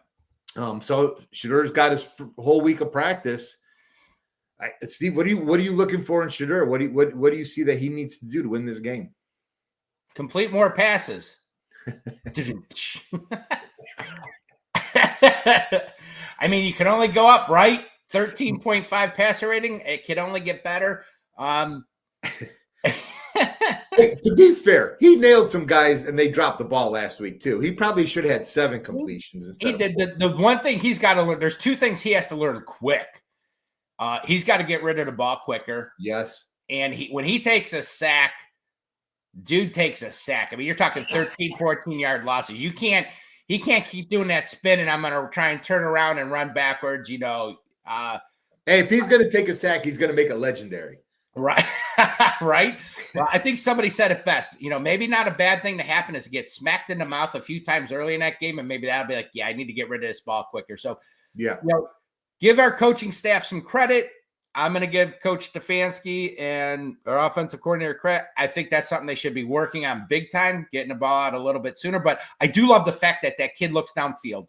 So Shedur's got his whole week of practice. Steve, what are you looking for in Shedur? What do you see that he needs to do to win this game? Complete more passes. I mean, you can only go up, right? 13.5 passer rating. It can only get better. To be fair, he nailed some guys and they dropped the ball last week too. He probably should have had 7 completions instead. He did. The one thing he's got to learn, there's 2 things he has to learn quick. He's got to get rid of the ball quicker. Yes. And when he takes a sack, dude takes a sack. I mean, you're talking 13, 14-yard losses. He can't keep doing that spin and I'm going to try and turn around and run backwards, Hey, if he's going to take a sack, he's going to make it legendary. Right. Right. Well, I think somebody said it best. Maybe not a bad thing to happen is to get smacked in the mouth a few times early in that game. And maybe that'll be like, yeah, I need to get rid of this ball quicker. So, yeah, give our coaching staff some credit. I'm going to give Coach Stefanski and our offensive coordinator credit. I think that's something they should be working on big time, getting the ball out a little bit sooner. But I do love the fact that kid looks downfield.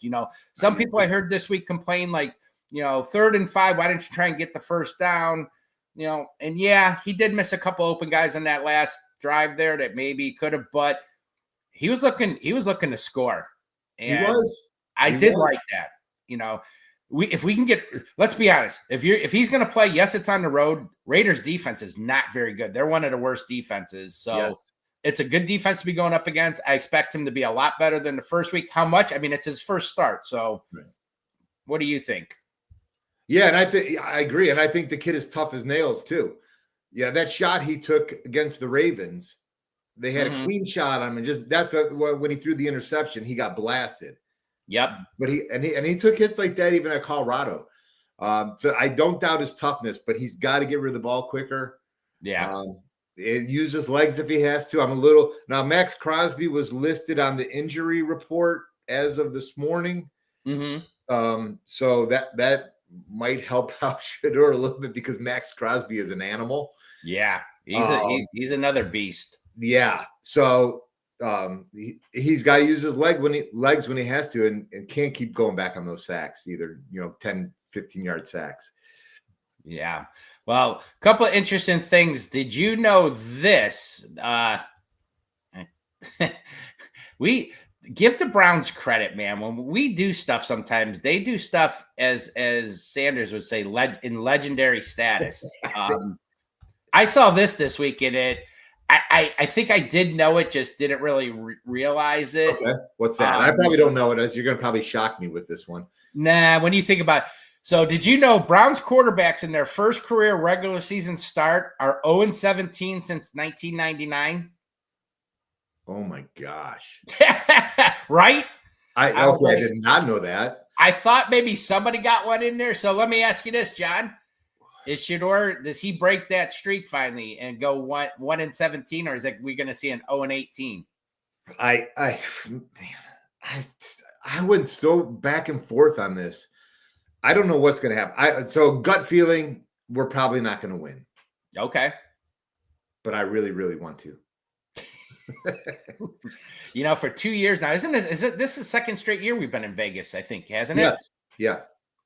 Some people I heard this week complain like, 3rd and 5, why didn't you try and get the first down? And yeah, he did miss a couple open guys on that last drive there that maybe could have, but he was looking to score. And he was. I did like that. If we can get, let's be honest, if he's going to play, yes, it's on the road. Raiders defense is not very good. They're one of the worst defenses. So It's a good defense to be going up against. I expect him to be a lot better than the first week. How much? I mean, it's his first start. So What do you think? Yeah, and I agree. And I think the kid is tough as nails too. Yeah, that shot he took against the Ravens, they had a clean shot on him. And when he threw the interception, he got blasted. Yep. But he took hits like that even at Colorado. So I don't doubt his toughness, but he's got to get rid of the ball quicker. Yeah. Use his legs if he has to. Now Max Crosby was listed on the injury report as of this morning. So that might help out Shedeur a little bit because Max Crosby is an animal. Yeah. He's another beast. Yeah. So he's got to use his legs when he has to and can't keep going back on those sacks either, 10, 15-yard sacks. Yeah. Well, a couple of interesting things. Did you know this? We give the Browns credit, man. When we do stuff sometimes, they do stuff as Sanders would say, in legendary status. I saw this week in it. I think I did know it, just didn't really realize it. Okay. What's that? I probably don't know it, as you're going to probably shock me with this one. Nah, when you think about it. So did you know Browns quarterbacks in their first career regular season start are 0-17 since 1999? Oh my gosh. Right? I did not know that. I thought maybe somebody got one in there. So let me ask you this, John. Is Shedeur, does he break that streak finally and go 1-17, or is it we going to see an 0-18? I went so back and forth on this. I don't know what's going to happen. So gut feeling, we're probably not going to win. Okay. But I really, really want to. For 2 years now, this is the second straight year we've been in Vegas, I think, hasn't it? Yes. Yeah.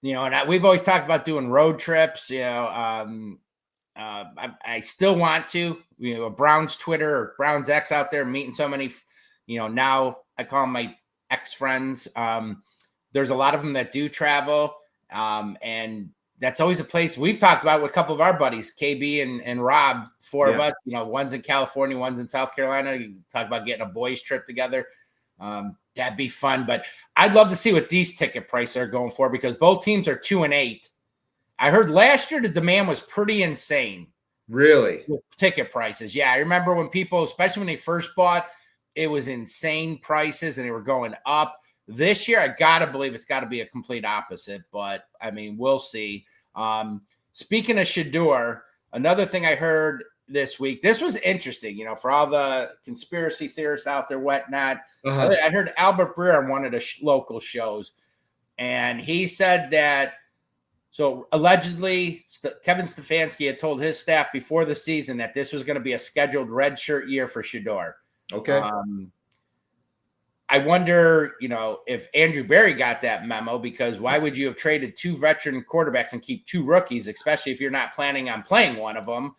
And we've always talked about doing road trips. I still want to. Browns Twitter or Browns X out there meeting so many. Now I call them my ex friends. There's a lot of them that do travel, and that's always a place we've talked about with a couple of our buddies, KB and Rob. 4 of us. One's in California, one's in South Carolina. You talk about getting a boys trip together. That'd be fun, but I'd love to see what these ticket prices are going for because both teams are 2-8. I heard last year the demand was pretty insane. Really? With ticket prices. Yeah, I remember when people, especially when they first bought, it was insane prices and they were going up. This year, I got to believe it's got to be a complete opposite, but I mean, we'll see. Speaking of Shedeur, another thing I heard this week. This was interesting, for all the conspiracy theorists out there, whatnot. Uh-huh. I heard Albert Breer on one of the local shows, and he said that, so allegedly Kevin Stefanski had told his staff before the season that this was going to be a scheduled redshirt year for Shedeur. Okay. I wonder, if Andrew Berry got that memo, because why would you have traded 2 veteran quarterbacks and keep 2 rookies, especially if you're not planning on playing one of them?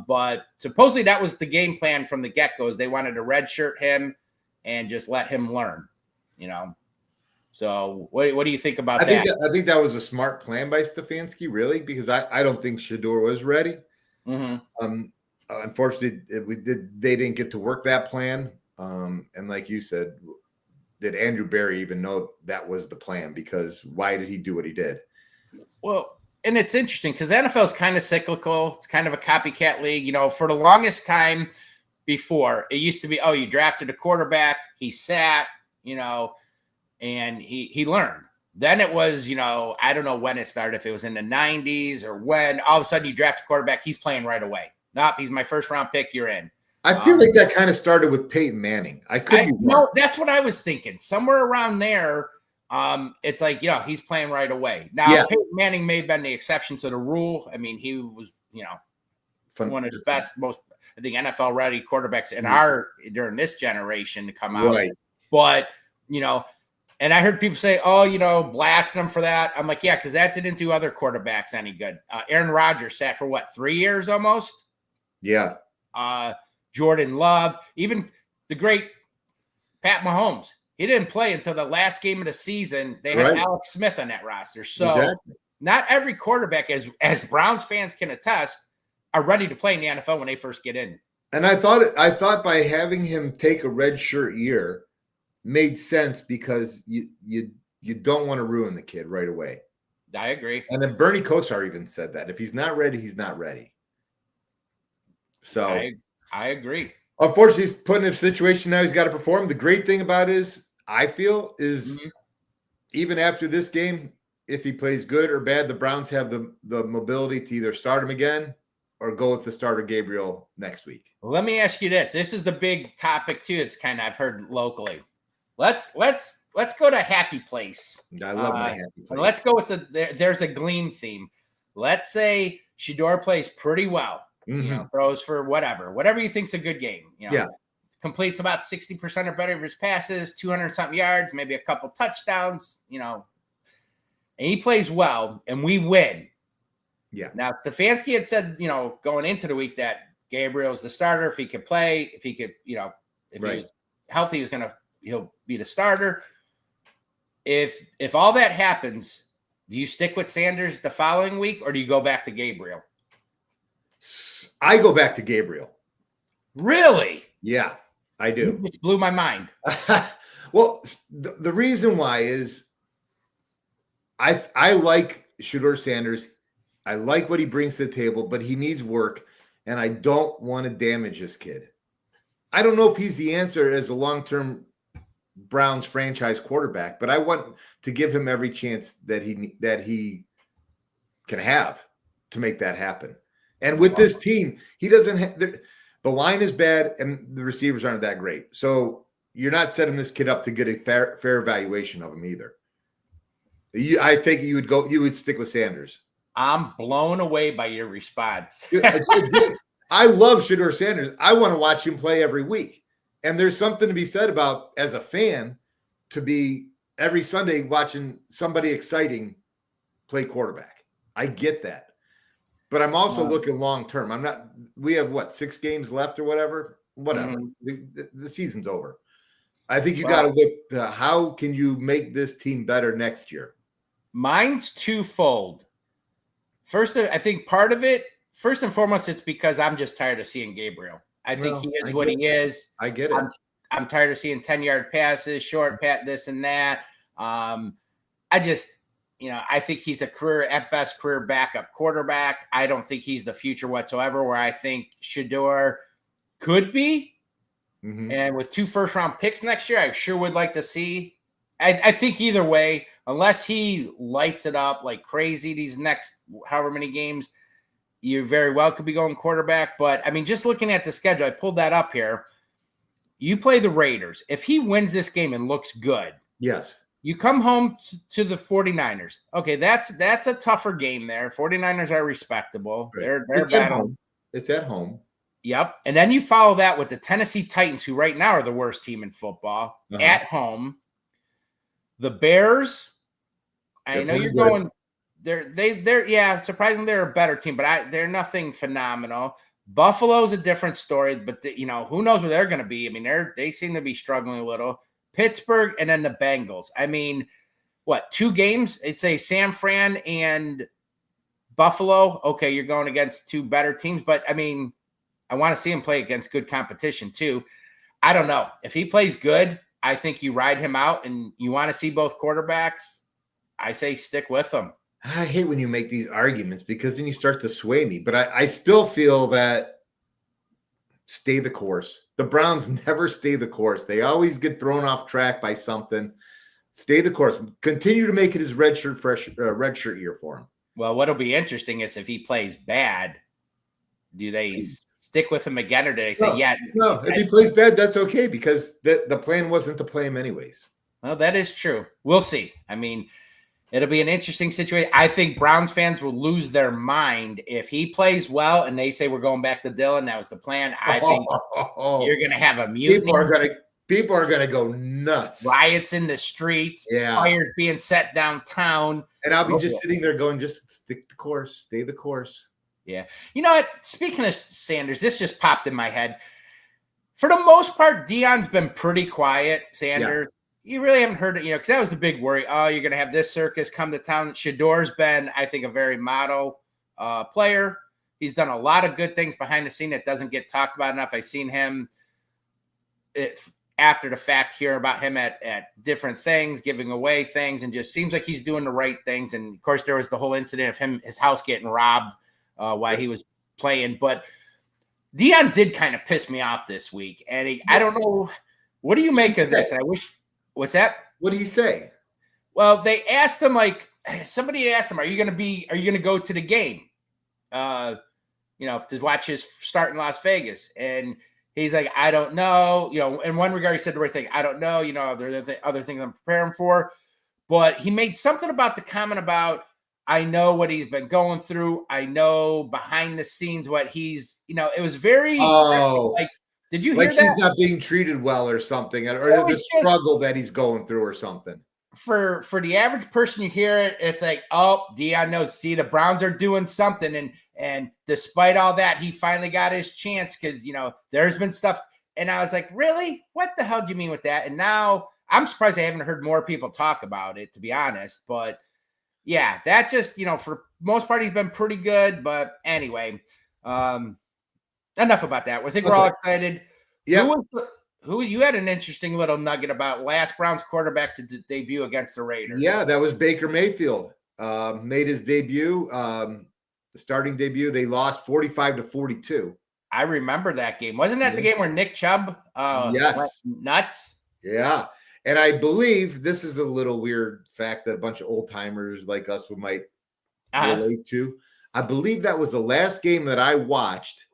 But supposedly that was the game plan from the get-go. They wanted to redshirt him and just let him learn, So what do you think about that? I think that was a smart plan by Stefanski, really, because I don't think Shedeur was ready. Mm-hmm. Unfortunately, they didn't get to work that plan. And like you said, did Andrew Berry even know that was the plan? Because why did he do what he did? Well, and it's interesting because the NFL is kind of cyclical. It's kind of a copycat league. For the longest time before, it used to be, you drafted a quarterback, he sat, and he learned. Then it was, I don't know when it started, if it was in the 90s or when all of a sudden you draft a quarterback, he's playing right away. Nope, he's my first round pick, you're in. I feel like that kind of started with Peyton Manning. I could be wrong. No, that's what I was thinking. Somewhere around there, it's like, he's playing right away. Now, Peyton Manning may have been the exception to the rule. I mean, he was, one of the best, most, I think, NFL-ready quarterbacks during this generation to come out. Right. But, and I heard people say, blasting him for that. I'm like, yeah, because that didn't do other quarterbacks any good. Aaron Rodgers sat for 3 years almost? Yeah. Jordan Love, even the great Pat Mahomes. He didn't play until the last game of the season. They had Alex Smith on that roster. So not every quarterback, as Browns fans can attest, are ready to play in the NFL when they first get in. And I thought by having him take a red shirt year made sense because you don't want to ruin the kid right away. I agree. And then Bernie Kosar even said that if he's not ready, he's not ready. So I agree. Unfortunately, he's put in a situation now he's got to perform. The great thing about it is, I feel, even after this game, if he plays good or bad, the Browns have the mobility to either start him again or go with the starter Gabriel next week. Well, let me ask you this. This is the big topic too. It's kind of, I've heard locally. Let's go to Happy Place. I love my Happy Place. Let's go with there's a Gleam theme. Let's say Shedeur plays pretty well. Throws for whatever you think's a good game. Completes about 60% or better of his passes, 200-something yards, maybe a couple touchdowns, and he plays well, and we win. Yeah. Now, Stefanski had said, going into the week that Gabriel's the starter. If he could play, if he was healthy, he'll be the starter. If all that happens, do you stick with Sanders the following week, or do you go back to Gabriel? I go back to Gabriel. Really? Yeah, I do. You just blew my mind. Well, the reason why is I like Shedeur Sanders. I like what he brings to the table, but he needs work, and I don't want to damage this kid. I don't know if he's the answer as a long-term Browns franchise quarterback, but I want to give him every chance that he can have to make that happen. And with this team, he doesn't have the line is bad and the receivers aren't that great. So you're not setting this kid up to get a fair evaluation of him either. I think you would stick with Sanders. I'm blown away by your response. I love Shedeur Sanders. I want to watch him play every week. And there's something to be said about, as a fan, to be every Sunday watching somebody exciting play quarterback. I get that. But I'm also looking long term. We have 6 games left or whatever? Whatever. The season's over. I think you got to look to how can you make this team better next year? Mine's twofold. First, I think part of it, first and foremost, it's because I'm just tired of seeing Gabriel. I think he is what he is. I get it. I'm tired of seeing 10-yard passes, short pat, this and that. I think he's at best career backup quarterback. I don't think he's the future whatsoever, where I think Shedeur could be. And with 2 first-round picks next year, I sure would like to see. I think either way, unless he lights it up like crazy these next however many games, you very well could be going quarterback. But I mean, just looking at the schedule, I pulled that up here. You play the Raiders. If he wins this game and looks good, Yes. you come home to the 49ers. Okay, that's a tougher game there. 49ers are respectable. Right. They're It's at battle. home. It's at home. Yep. And then you follow that with the Tennessee Titans, who right now are the worst team in football, at home. The Bears, I know you're going. They're surprisingly they're a better team, but they're nothing phenomenal. Buffalo's a different story, but who knows where they're going to be? I mean, they seem to be struggling a little. Pittsburgh and then the Bengals. I mean, what, 2 games? It's a San Fran and Buffalo. Okay, you're going against 2 better teams, but I mean, I want to see him play against good competition too. I don't know. If he plays good, I think you ride him out, and you want to see both quarterbacks, I say stick with them. I hate when you make these arguments because then you start to sway me, but I still feel that stay the course. The Browns never stay the course. They always get thrown off track by something. Stay the course. Continue to make it his red shirt year for him. Well, what'll be interesting is if he plays bad, do they stick with him again, or do they say, No, if he plays bad, that's okay, because the plan wasn't to play him anyways. Well, that is true. We'll see. I mean, it'll be an interesting situation. I think Browns fans will lose their mind if he plays well and they say we're going back to Dylan. That was the plan. I think you're going to have a mutiny. People are gonna go nuts. Riots in the streets, fires being set downtown. And I'll be just sitting there going, just stick the course, stay the course. Yeah. You know what? Speaking of Sanders, this just popped in my head. For the most part, Deion's been pretty quiet, Sanders. Yeah. You really haven't heard it, because that was the big worry. Oh, you're going to have this circus come to town. Shador's been, I think, a very model player. He's done a lot of good things behind the scene that doesn't get talked about enough. I've seen him after the fact hear about him at different things, giving away things, and just seems like he's doing the right things. And, of course, there was the whole incident of his house getting robbed while he was playing. But Deion did kind of piss me off this week. And I don't know. What do you make of this? And I wish – what's that? What did he say? Well, they asked him, somebody asked him, are you going to go to the game? To watch his start in Las Vegas. And he's like, I don't know. In one regard, he said the right thing. I don't know. There are other things I'm preparing for. But he made something about the comment about, I know what he's been going through. I know behind the scenes what he's, it was very did you hear that? He's not being treated well or something, or the struggle that he's going through or something. For the average person, you hear it, it's like, oh, Deion knows. See, the Browns are doing something, and despite all that, he finally got his chance because there's been stuff. And I was like, really? What the hell do you mean with that? And now I'm surprised I haven't heard more people talk about it, to be honest. But yeah, that just for most part, he's been pretty good. But anyway, enough about that. I think we're all excited. Yeah. Who you had an interesting little nugget about last Browns quarterback to debut against the Raiders. Yeah, that was Baker Mayfield. Made his debut, the starting debut. They lost 45-42. I remember that game. Wasn't that the game where Nick Chubb went nuts? Yeah. And I believe this is a little weird fact that a bunch of old timers like us might relate to. I believe that was the last game that I watched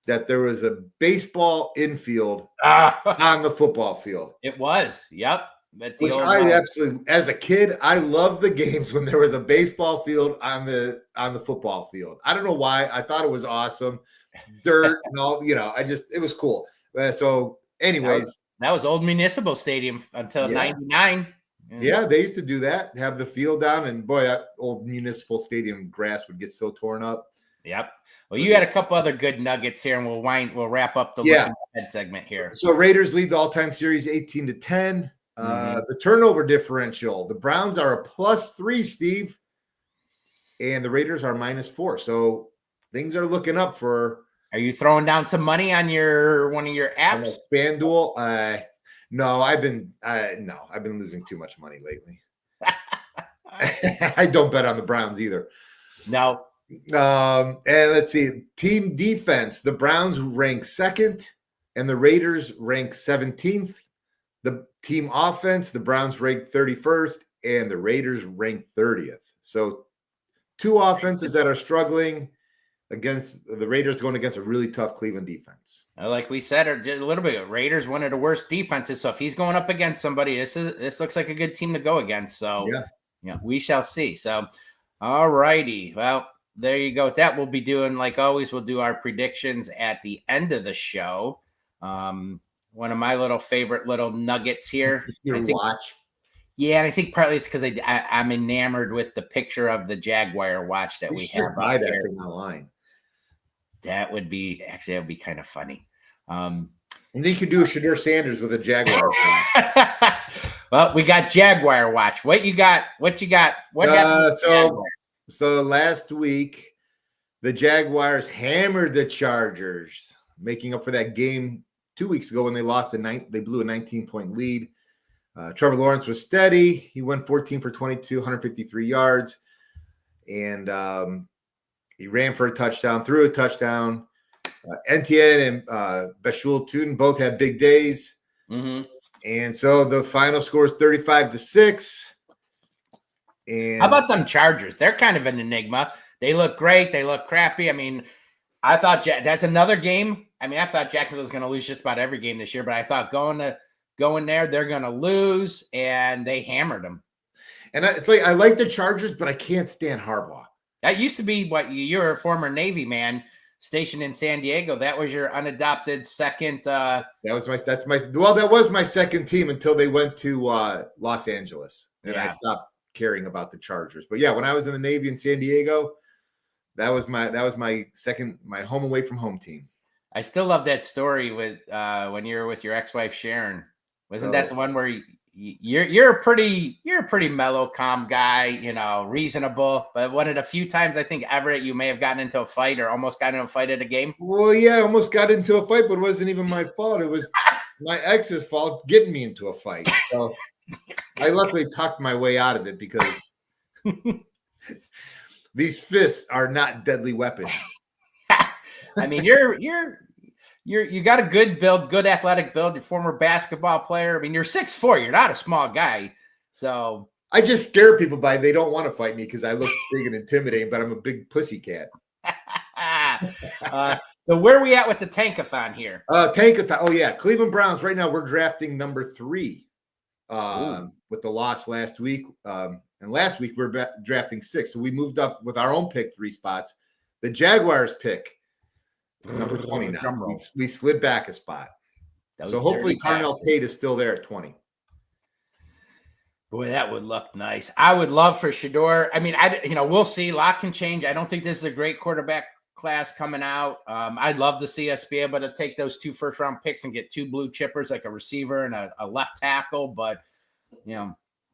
that there was a baseball infield on the football field. It was. Yep. Which I absolutely, as a kid, I loved the games when there was a baseball field on the football field. I don't know why. I thought it was awesome. Dirt and all, it was cool. So anyways. That was old Municipal Stadium until 99. Yeah, they used to do that, have the field down, and boy, that old Municipal Stadium grass would get so torn up. Yep. Well, you had a couple other good nuggets here, and we'll wrap up the looking ahead segment here. So Raiders lead the all-time series 18-10. The turnover differential, the Browns are a +3, Steve, and the Raiders are -4. So things are looking up for. Are you throwing down some money on one of your apps? FanDuel? No, I've been losing too much money lately. I don't bet on the Browns either. No. And let's see, team defense. The Browns rank 2nd, and the Raiders rank 17th. The team offense, the Browns rank 31st, and the Raiders rank 30th. So 2 offenses that are struggling. against the Raiders going against a really tough Cleveland defense. Like we said, or just a little bit, Raiders one of the worst defenses. So if he's going up against somebody, this looks like a good team to go against. So yeah, we shall see. So, all righty. Well, there you go. That we'll be doing, like always, we'll do our predictions at the end of the show. One of my little favorite little nuggets here. Watch. Yeah, and I think partly it's because I'm enamored with the picture of the Jaguar watch that we have. Buy that thing online. That would be kind of funny. And then you could do a Shedeur Sanders with a Jaguar. Well, we got Jaguar watch. What you got? What happened? So last week, the Jaguars hammered the Chargers, making up for that game 2 weeks ago when they lost they blew a 19-point lead. Trevor Lawrence was steady. He went 14 for 22, 153 yards. And he ran for a touchdown, threw a touchdown. Etienne and Bashul Tuten both had big days. Mm-hmm. And so the final score is 35-6. And how about them Chargers? They're kind of an enigma. They look great. They look crappy. I mean, I thought that's another game. I mean, I thought Jacksonville was going to lose just about every game this year, but I thought going there, they're going to lose, and they hammered them. And it's like I like the Chargers, but I can't stand Harbaugh. That used to be what you're a former Navy man stationed in San Diego. That was your unadopted second. That was my second team until they went to Los Angeles, and I stopped caring about the Chargers. But yeah, when I was in the Navy in San Diego, that was my second, my home away from home team. I still love that story with when you were with your ex-wife Sharon. Wasn't that the one where you're a pretty mellow, calm guy, reasonable, but one of the few times I think ever that you may have gotten into a fight or almost got into a fight at a game? Well, yeah, I almost got into a fight, but it wasn't even my fault. It was my ex's fault getting me into a fight. So I luckily talked my way out of it because these fists are not deadly weapons. I mean, you got a good build, good athletic build. You're a former basketball player. I mean, you're 6'4". You're not a small guy. So I just scare people by they don't want to fight me because I look big and intimidating, but I'm a big pussy cat. So where are we at with the tankathon here? Tankathon. Oh yeah, Cleveland Browns. Right now we're drafting number 3 with the loss last week. And last week we're drafting 6. So we moved up with our own pick 3 spots. The Jaguars pick number 20 now. We slid back a spot. So hopefully Carnell Tate is still there at 20. Boy, that would look nice. I would love for Shedeur. I mean, we'll see. A lot can change. I don't think this is a great quarterback class coming out. I'd love to see us be able to take those 2 first-round picks and get 2 blue chippers, like a receiver and a left tackle. But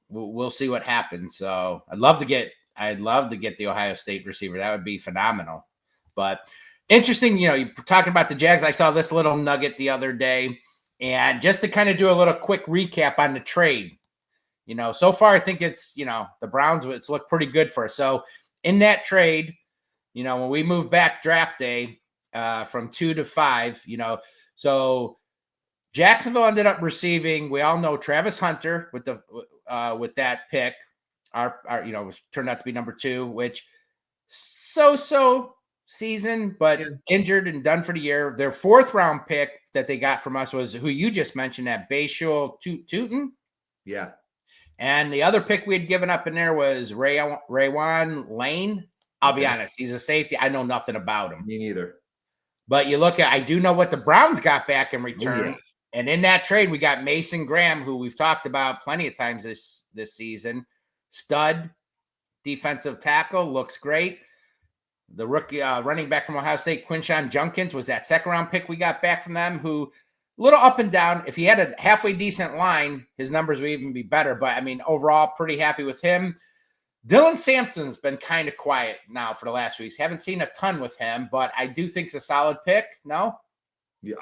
we'll see what happens. So I'd love to get the Ohio State receiver. That would be phenomenal. But interesting, you're talking about the Jags. I saw this little nugget the other day, and just to kind of do a little quick recap on the trade. So far I think it's the Browns. It's looked pretty good for us. So in that trade, when we moved back draft day from 2 to 5, so Jacksonville ended up receiving. We all know Travis Hunter with that pick. Our turned out to be number 2, which so season, but injured and done for the year. Their 4th round pick that they got from us was who you just mentioned, that Bashul Tuten. Yeah. And the other pick we had given up in there was Raywan Lane. I'll be honest, he's a safety. I know nothing about him. Me neither. But I do know what the Browns got back in return. Oh, yeah. And in that trade, we got Mason Graham, who we've talked about plenty of times this season. Stud defensive tackle, looks great. The rookie running back from Ohio State, Quinshawn Junkins, was that 2nd round pick we got back from them, who a little up and down. If he had a halfway decent line, his numbers would even be better. But, I mean, overall, pretty happy with him. Dylan Sampson's been kind of quiet now for the last weeks. Haven't seen a ton with him, but I do think it's a solid pick. No? Yeah,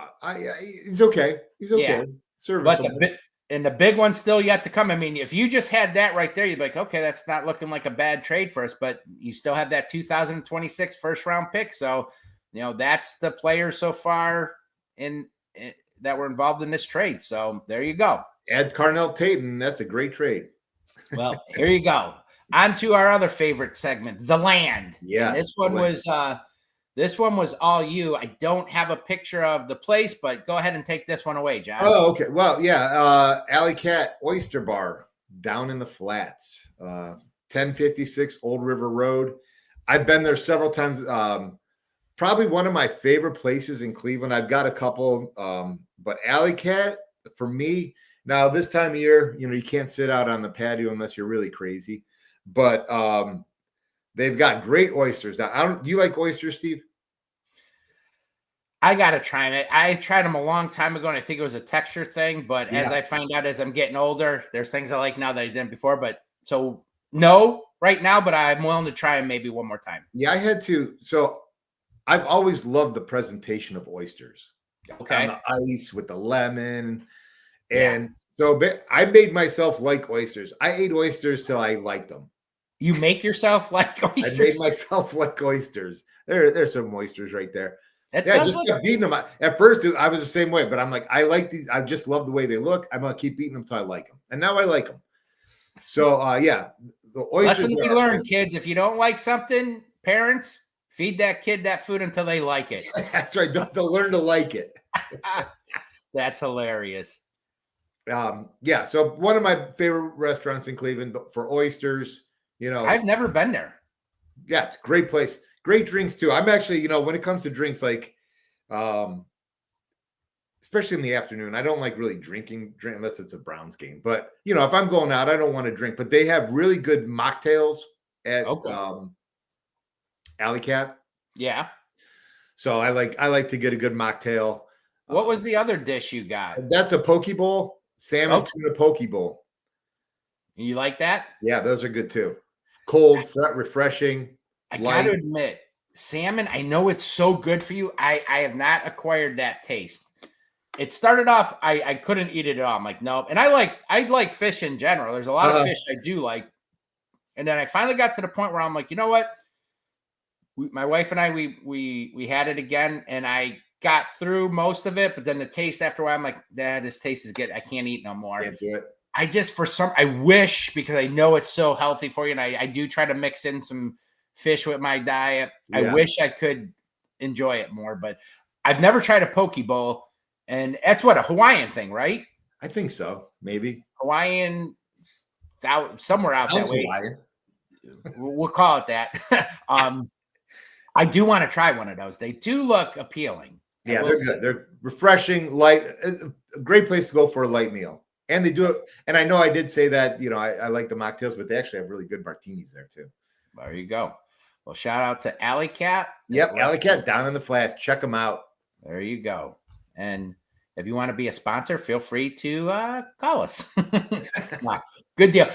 he's okay. He's okay. Yeah. Serviceable. But the big one's still yet to come. I mean, if you just had that right there, you'd be like, okay, that's not looking like a bad trade for us. But you still have that 2026 first-round pick. So, that's the players so far that were involved in this trade. So there you go. Add Carnell Tate, and that's a great trade. Well, here you go. On to our other favorite segment, The Land. Yeah. This one was This one was all you. I don't have a picture of the place, but go ahead and take this one away, John. Oh, okay. Well, yeah. Alley Cat Oyster Bar down in the Flats, 1056 Old River Road. I've been there several times. Probably one of my favorite places in Cleveland. I've got a couple, but Alley Cat for me. Now this time of year, you can't sit out on the patio unless you're really crazy. But they've got great oysters. Now, do you like oysters, Steve? I gotta try it. I tried them a long time ago, and I think it was a texture thing. But as I find out as I'm getting older, there's things I like now that I didn't before. But so no, right now, but I'm willing to try them maybe one more time. Yeah, I had to. So I've always loved the presentation of oysters. Okay, on the ice with the lemon, and so I made myself like oysters. I ate oysters till I liked them. You make yourself like oysters? I made myself like oysters. There's some oysters right there. I just kept eating them. At first, I was the same way, but I'm like, I like these. I just love the way they look. I'm gonna keep eating them till I like them, and now I like them. So, the oysters. Lesson we learned, kids: if you don't like something, parents feed that kid that food until they like it. That's right. They'll learn to like it. That's hilarious. So one of my favorite restaurants in Cleveland for oysters. I've never been there. Yeah, it's a great place. Great drinks too. I'm actually, when it comes to drinks, like, especially in the afternoon, I don't like really drink unless it's a Browns game. But if I'm going out, I don't want to drink. But they have really good mocktails at Alley Cat. Yeah. So I like to get a good mocktail. What was the other dish you got? That's a poke bowl, salmon tuna poke bowl. You like that? Yeah, those are good too. Cold, refreshing. I got to admit, salmon, I know it's so good for you. I have not acquired that taste. It started off, I couldn't eat it at all. I'm like, nope. And I like fish in general. There's a lot of fish I do like. And then I finally got to the point where I'm like, you know what? My wife and I, we had it again, and I got through most of it. But then the taste after a while, I'm like, this taste is good. I can't eat no more. Can't do it. I wish, because I know it's so healthy for you. And I do try to mix in some fish with my diet. I wish I could enjoy it more, but I've never tried a poke bowl, and that's what, a Hawaiian thing, right? I think so. Maybe Hawaiian, out somewhere out that way. Hawaiian. We'll call it that. I do want to try one of those. They do look appealing. Yeah, they're good. They're refreshing, light. A great place to go for a light meal. And they do it. And I know I did say that, I like the mocktails, but they actually have really good martinis there too. There you go. Well, shout out to Alley Cat. Yep, Alley Cat down in the Flats. Check them out. There you go. And if you want to be a sponsor, feel free to call us. Good deal.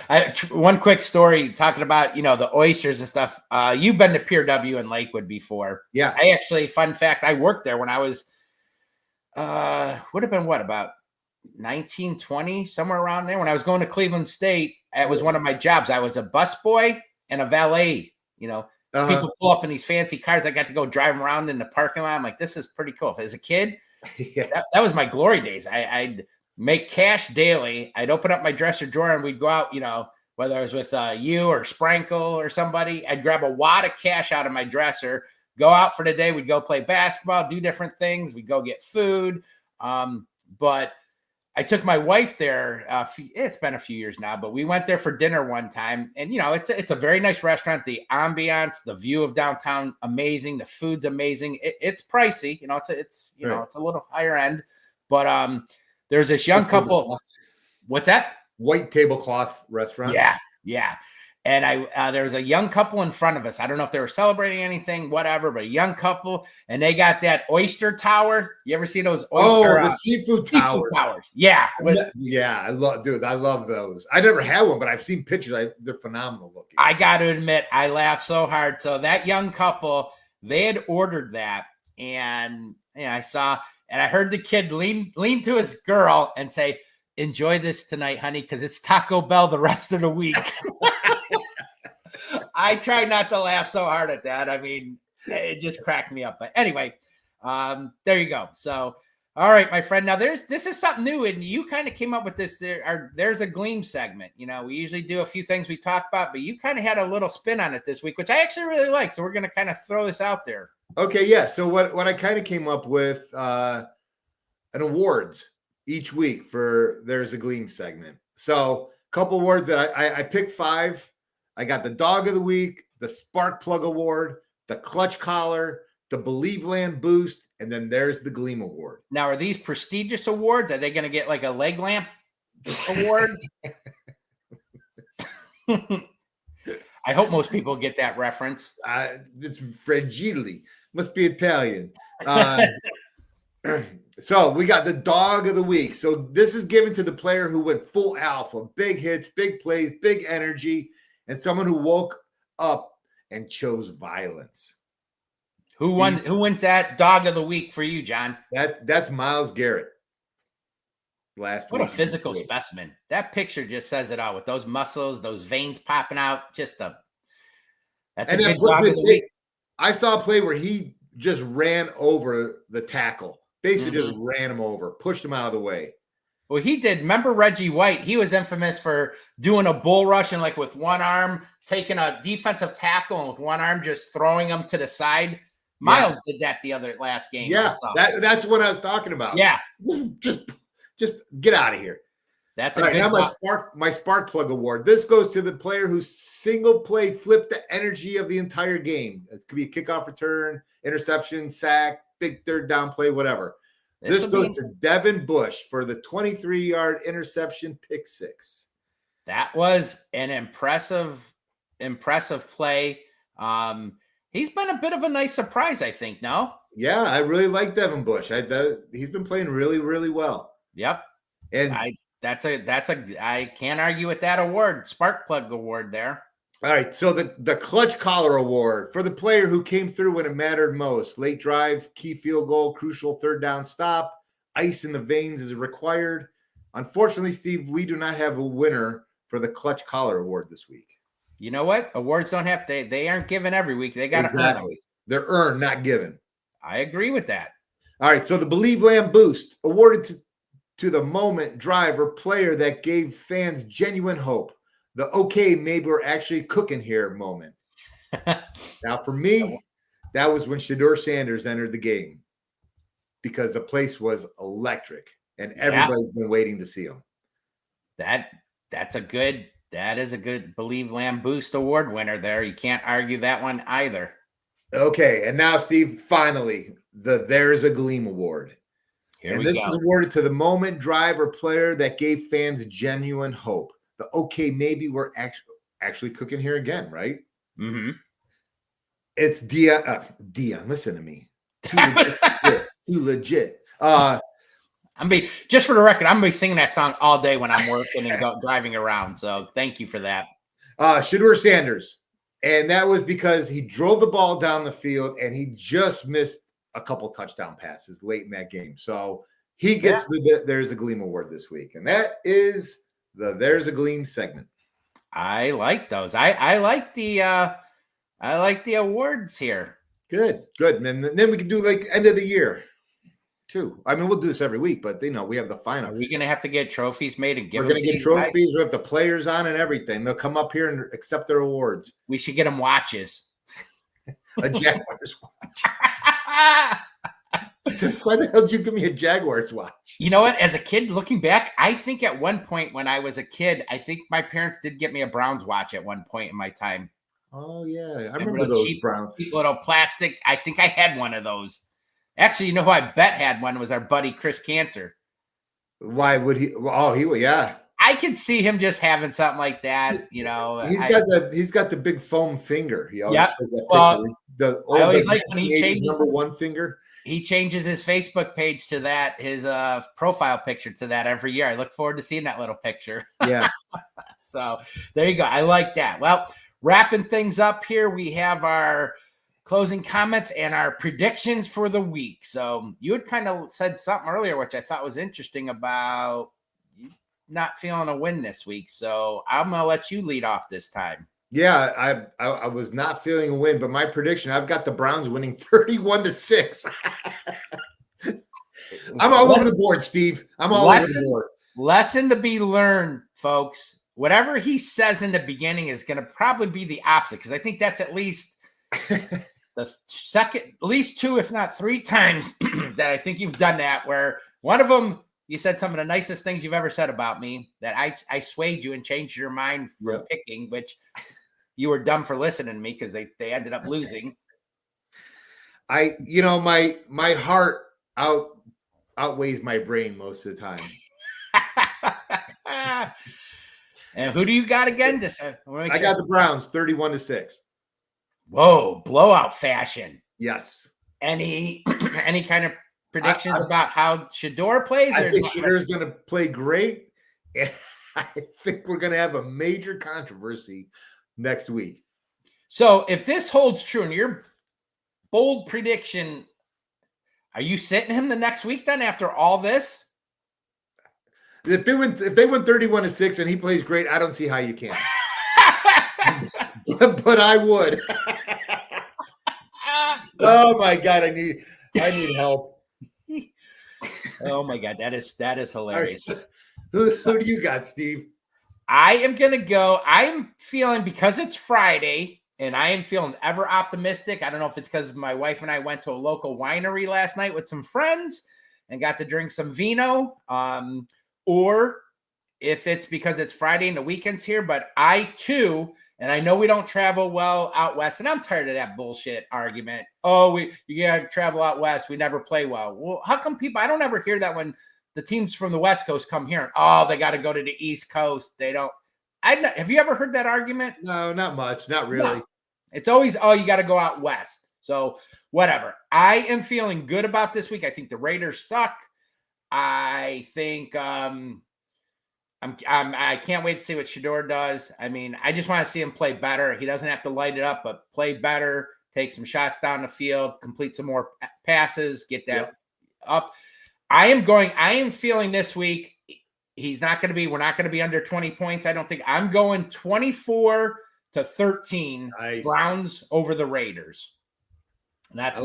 One quick story talking about, the oysters and stuff. You've been to Pier W in Lakewood before. Yeah. I actually, fun fact, I worked there when I was, would have been about 19, 20, somewhere around there. When I was going to Cleveland State, it was one of my jobs. I was a busboy and a valet. People pull up in these fancy cars. I got to go drive them around in the parking lot. I'm like, this is pretty cool. As a kid, that was my glory days. I'd make cash daily. I'd open up my dresser drawer and we'd go out, whether I was with you or Sprankle or somebody, I'd grab a wad of cash out of my dresser, go out for the day. We'd go play basketball, do different things. We'd go get food. But I took my wife there. It's been a few years now, but we went there for dinner one time, and it's a very nice restaurant. The ambiance, the view of downtown, amazing. The food's amazing. It's pricey, it's a little higher end, but there's this young couple. What's that? White tablecloth restaurant. Yeah. And there was a young couple in front of us. I don't know if they were celebrating anything, whatever, but a young couple, and they got that oyster tower. You ever see those oyster? The seafood towers. Yeah. I love those. I never had one, but I've seen pictures. They're phenomenal looking. I got to admit, I laughed so hard. So that young couple, they had ordered that, and I saw, and I heard the kid lean to his girl and say, "Enjoy this tonight, honey, because it's Taco Bell the rest of the week." I tried not to laugh so hard at that. I mean, it just cracked me up. But anyway, there you go. So, all right, my friend. Now, this is something new, and you kind of came up with this. There's a Gleam segment. We usually do a few things we talk about, but you kind of had a little spin on it this week, which I actually really like. So we're going to kind of throw this out there. Okay, yeah. So what I kind of came up with an awards each week for There's a Gleam segment. So a couple awards that I picked 5. I got the Dog of the Week, the Spark Plug Award, the Clutch Collar, the Believe Land Boost, and then there's the Gleam Award. Now, are these prestigious awards? Are they going to get like a leg lamp award? I hope most people get that reference. It's Fragile. Must be Italian. So we got the Dog of the Week. So this is given to the player who went full alpha, big hits, big plays, big energy, and someone who woke up and chose violence. Who wins that Dog of the Week for you, John? That's Myles Garrett. Last What a week. physical specimen. That picture just says it all with those muscles, those veins popping out. That's a good Dog of the Week. I saw a play where he just ran over the tackle. Basically just ran him over, pushed him out of the way. Well, he did. Remember Reggie White? He was infamous for doing a bull rush and like with one arm, taking a defensive tackle and with one arm just throwing him to the side. Myles did that last game. Yeah, that's what I was talking about. Yeah. Just get out of here. That's all right. Now my spark plug award. This goes to the player whose single play flipped the energy of the entire game. It could be a kickoff return, interception, sack, big third down play, whatever. This goes to Devin Bush for the 23-yard interception pick 6. That was an impressive play. He's been a bit of a nice surprise, I think. No? Yeah, I really like Devin Bush. He's been playing really, really well. Yep. And I can't argue with that award. Spark plug award there. All right. So the Clutch Collar Award for the player who came through when it mattered most. Late drive, key field goal, crucial third down stop. Ice in the veins is required. Unfortunately, Steve, we do not have a winner for the Clutch Collar Award this week. You know what? Awards don't have to, they aren't given every week. They got to earn them. They're earned, not given. I agree with that. All right. So the Believe Land Boost awarded to the moment, driver, player that gave fans genuine hope. The okay, maybe we're actually cooking here moment. Now, for me, that was when Shedeur Sanders entered the game because the place was electric and everybody's been waiting to see him. That is a good Believe Land Boost award winner there. You can't argue that one either. Okay, and now, Steve, finally, There's a Gleam Award. This is awarded to the moment, driver, player that gave fans genuine hope. The okay, maybe we're actually cooking here again, right? Mm-hmm. It's Dion. Listen to me. Too legit. Just for the record, I'm gonna be singing that song all day when I'm working and driving around. So thank you for that. Shedeur Sanders, and that was because he drove the ball down the field and he just missed a couple touchdown passes late in that game. So he gets There's a Gleam Award this week, and that is the There's a Gleam segment. I like those. I like the awards here. Good. And then we can do like end of the year too. I mean, we'll do this every week, but we have the final. Are we gonna have to get trophies made and give? We're gonna get trophies. We have the players on and everything. They'll come up here and accept their awards. We should get them watches. A Jaguars watch. Why the hell did you give me a Jaguars watch? You know what? As a kid, looking back, I think at one point when I was a kid, I think my parents did get me a Browns watch at one point in my time. Oh yeah, I remember those cheap Browns. Little plastic. I think I had one of those. Actually, you know who I bet had one was our buddy Chris Cantor. Why would he? Oh, he would. Yeah, I could see him just having something like that. You know, he's got the big foam finger. He always shows that picture. I always like when he changes number one finger. He changes his Facebook page to that, his profile picture to that every year. I look forward to seeing that little picture. Yeah. So there you go. I like that. Well, wrapping things up here, we have our closing comments and our predictions for the week. So you had kind of said something earlier, which I thought was interesting about not feeling a win this week. So I'm going to let you lead off this time. Yeah, I was not feeling a win, but my prediction, I've got the Browns winning 31-6. I'm all over the board, Steve. I'm all over the board. Lesson to be learned, folks. Whatever he says in the beginning is going to probably be the opposite, because I think that's at least the second, at least 2, if not 3 times that I think you've done that, where one of them, you said some of the nicest things you've ever said about me, that I swayed you and changed your mind for picking, which you were dumb for listening to me because they ended up losing. My heart outweighs my brain most of the time. And who do you got again? I got the Browns 31-6. Whoa, blowout fashion. Yes. Any kind of predictions about how Shador plays? I think Shador's going to play great. And I think we're going to have a major controversy next week. So if this holds true and your bold prediction, are you sitting him the next week then after all this? If they win 31-6 and he plays great, I don't see how you can. but I would. Oh my God, I need help. Oh my God, that is hilarious. Who do you got, Steve? I am gonna go. I'm feeling, because it's Friday and I am feeling ever optimistic. I don't know if it's because my wife and I went to a local winery last night with some friends and got to drink some vino. Or if it's because it's Friday and the weekend's here, but I too, and I know we don't travel well out west, and I'm tired of that bullshit argument. Oh, you gotta travel out west, we never play well. Well, how come I don't ever hear that when the teams from the West Coast come here and, oh, they got to go to the East Coast. They don't. Have you ever heard that argument? No, not much. Not really. No. It's always, oh, you got to go out west. So whatever. I am feeling good about this week. I think the Raiders suck. I think I can't wait to see what Shador does. I mean, I just want to see him play better. He doesn't have to light it up, but play better, take some shots down the field, complete some more passes, get that up. I am feeling this week we're not going to be under 20 points. I don't think. I'm going 24-13 Nice. Browns over the Raiders. And that's I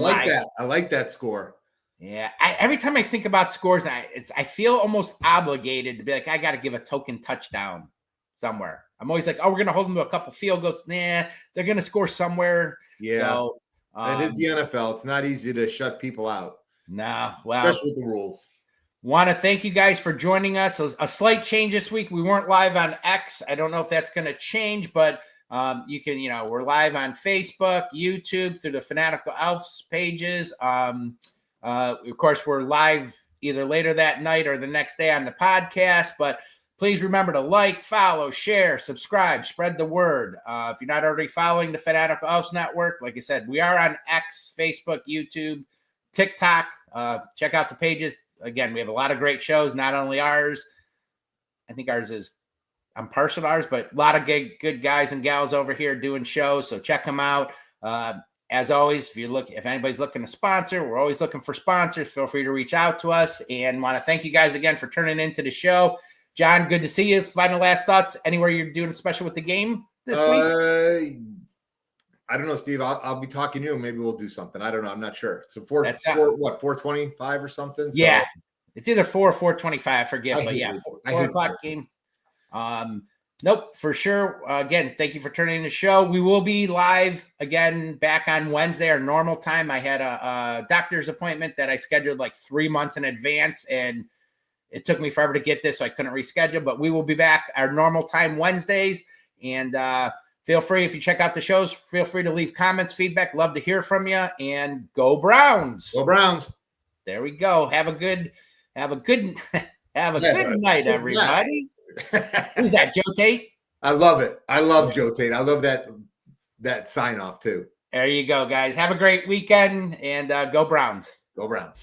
like that score. Yeah. Every time I think about scores, I feel almost obligated to be like, I got to give a token touchdown somewhere. I'm always like, oh, we're going to hold them to a couple field goals. Nah, they're going to score somewhere. Yeah. So, that is the NFL. It's not easy to shut people out. No, well, especially with the rules. Want to thank you guys for joining us. A slight change this week. We weren't live on X. I don't know if that's going to change, but you can, we're live on Facebook, YouTube, through the Fanatical Elves pages. Of course, we're live either later that night or the next day on the podcast. But please remember to like, follow, share, subscribe, spread the word. If you're not already following the Fanatical Elves Network, like I said, we are on X, Facebook, YouTube, TikTok. Check out the pages. Again, we have a lot of great shows, not only ours. I think ours is, I'm partial to ours, but a lot of good guys and gals over here doing shows. So check them out. As always, if anybody's looking to sponsor, we're always looking for sponsors. Feel free to reach out to us, and want to thank you guys again for turning into the show. John, good to see you. Final last thoughts. Anywhere you're doing special with the game this week? I don't know, Steve. I'll be talking to you. Maybe we'll do something. I don't know. I'm not sure. So 4:25 or something? So. Yeah. It's either 4 or 4:25. I forget. But yeah, 4 o'clock game. Nope, for sure. Again, thank you for turning in the show. We will be live again back on Wednesday, our normal time. I had a doctor's appointment that I scheduled like 3 months in advance, and it took me forever to get this, so I couldn't reschedule. But we will be back our normal time Wednesdays. And feel free, if you check out the shows, feel free to leave comments, feedback. Love to hear from you. And go Browns. Go Browns. There we go. Have a good night, everybody. Who's that, Joe Tate? I love it. I love Joe Tate. I love that sign off too. There you go, guys. Have a great weekend, and go Browns. Go Browns.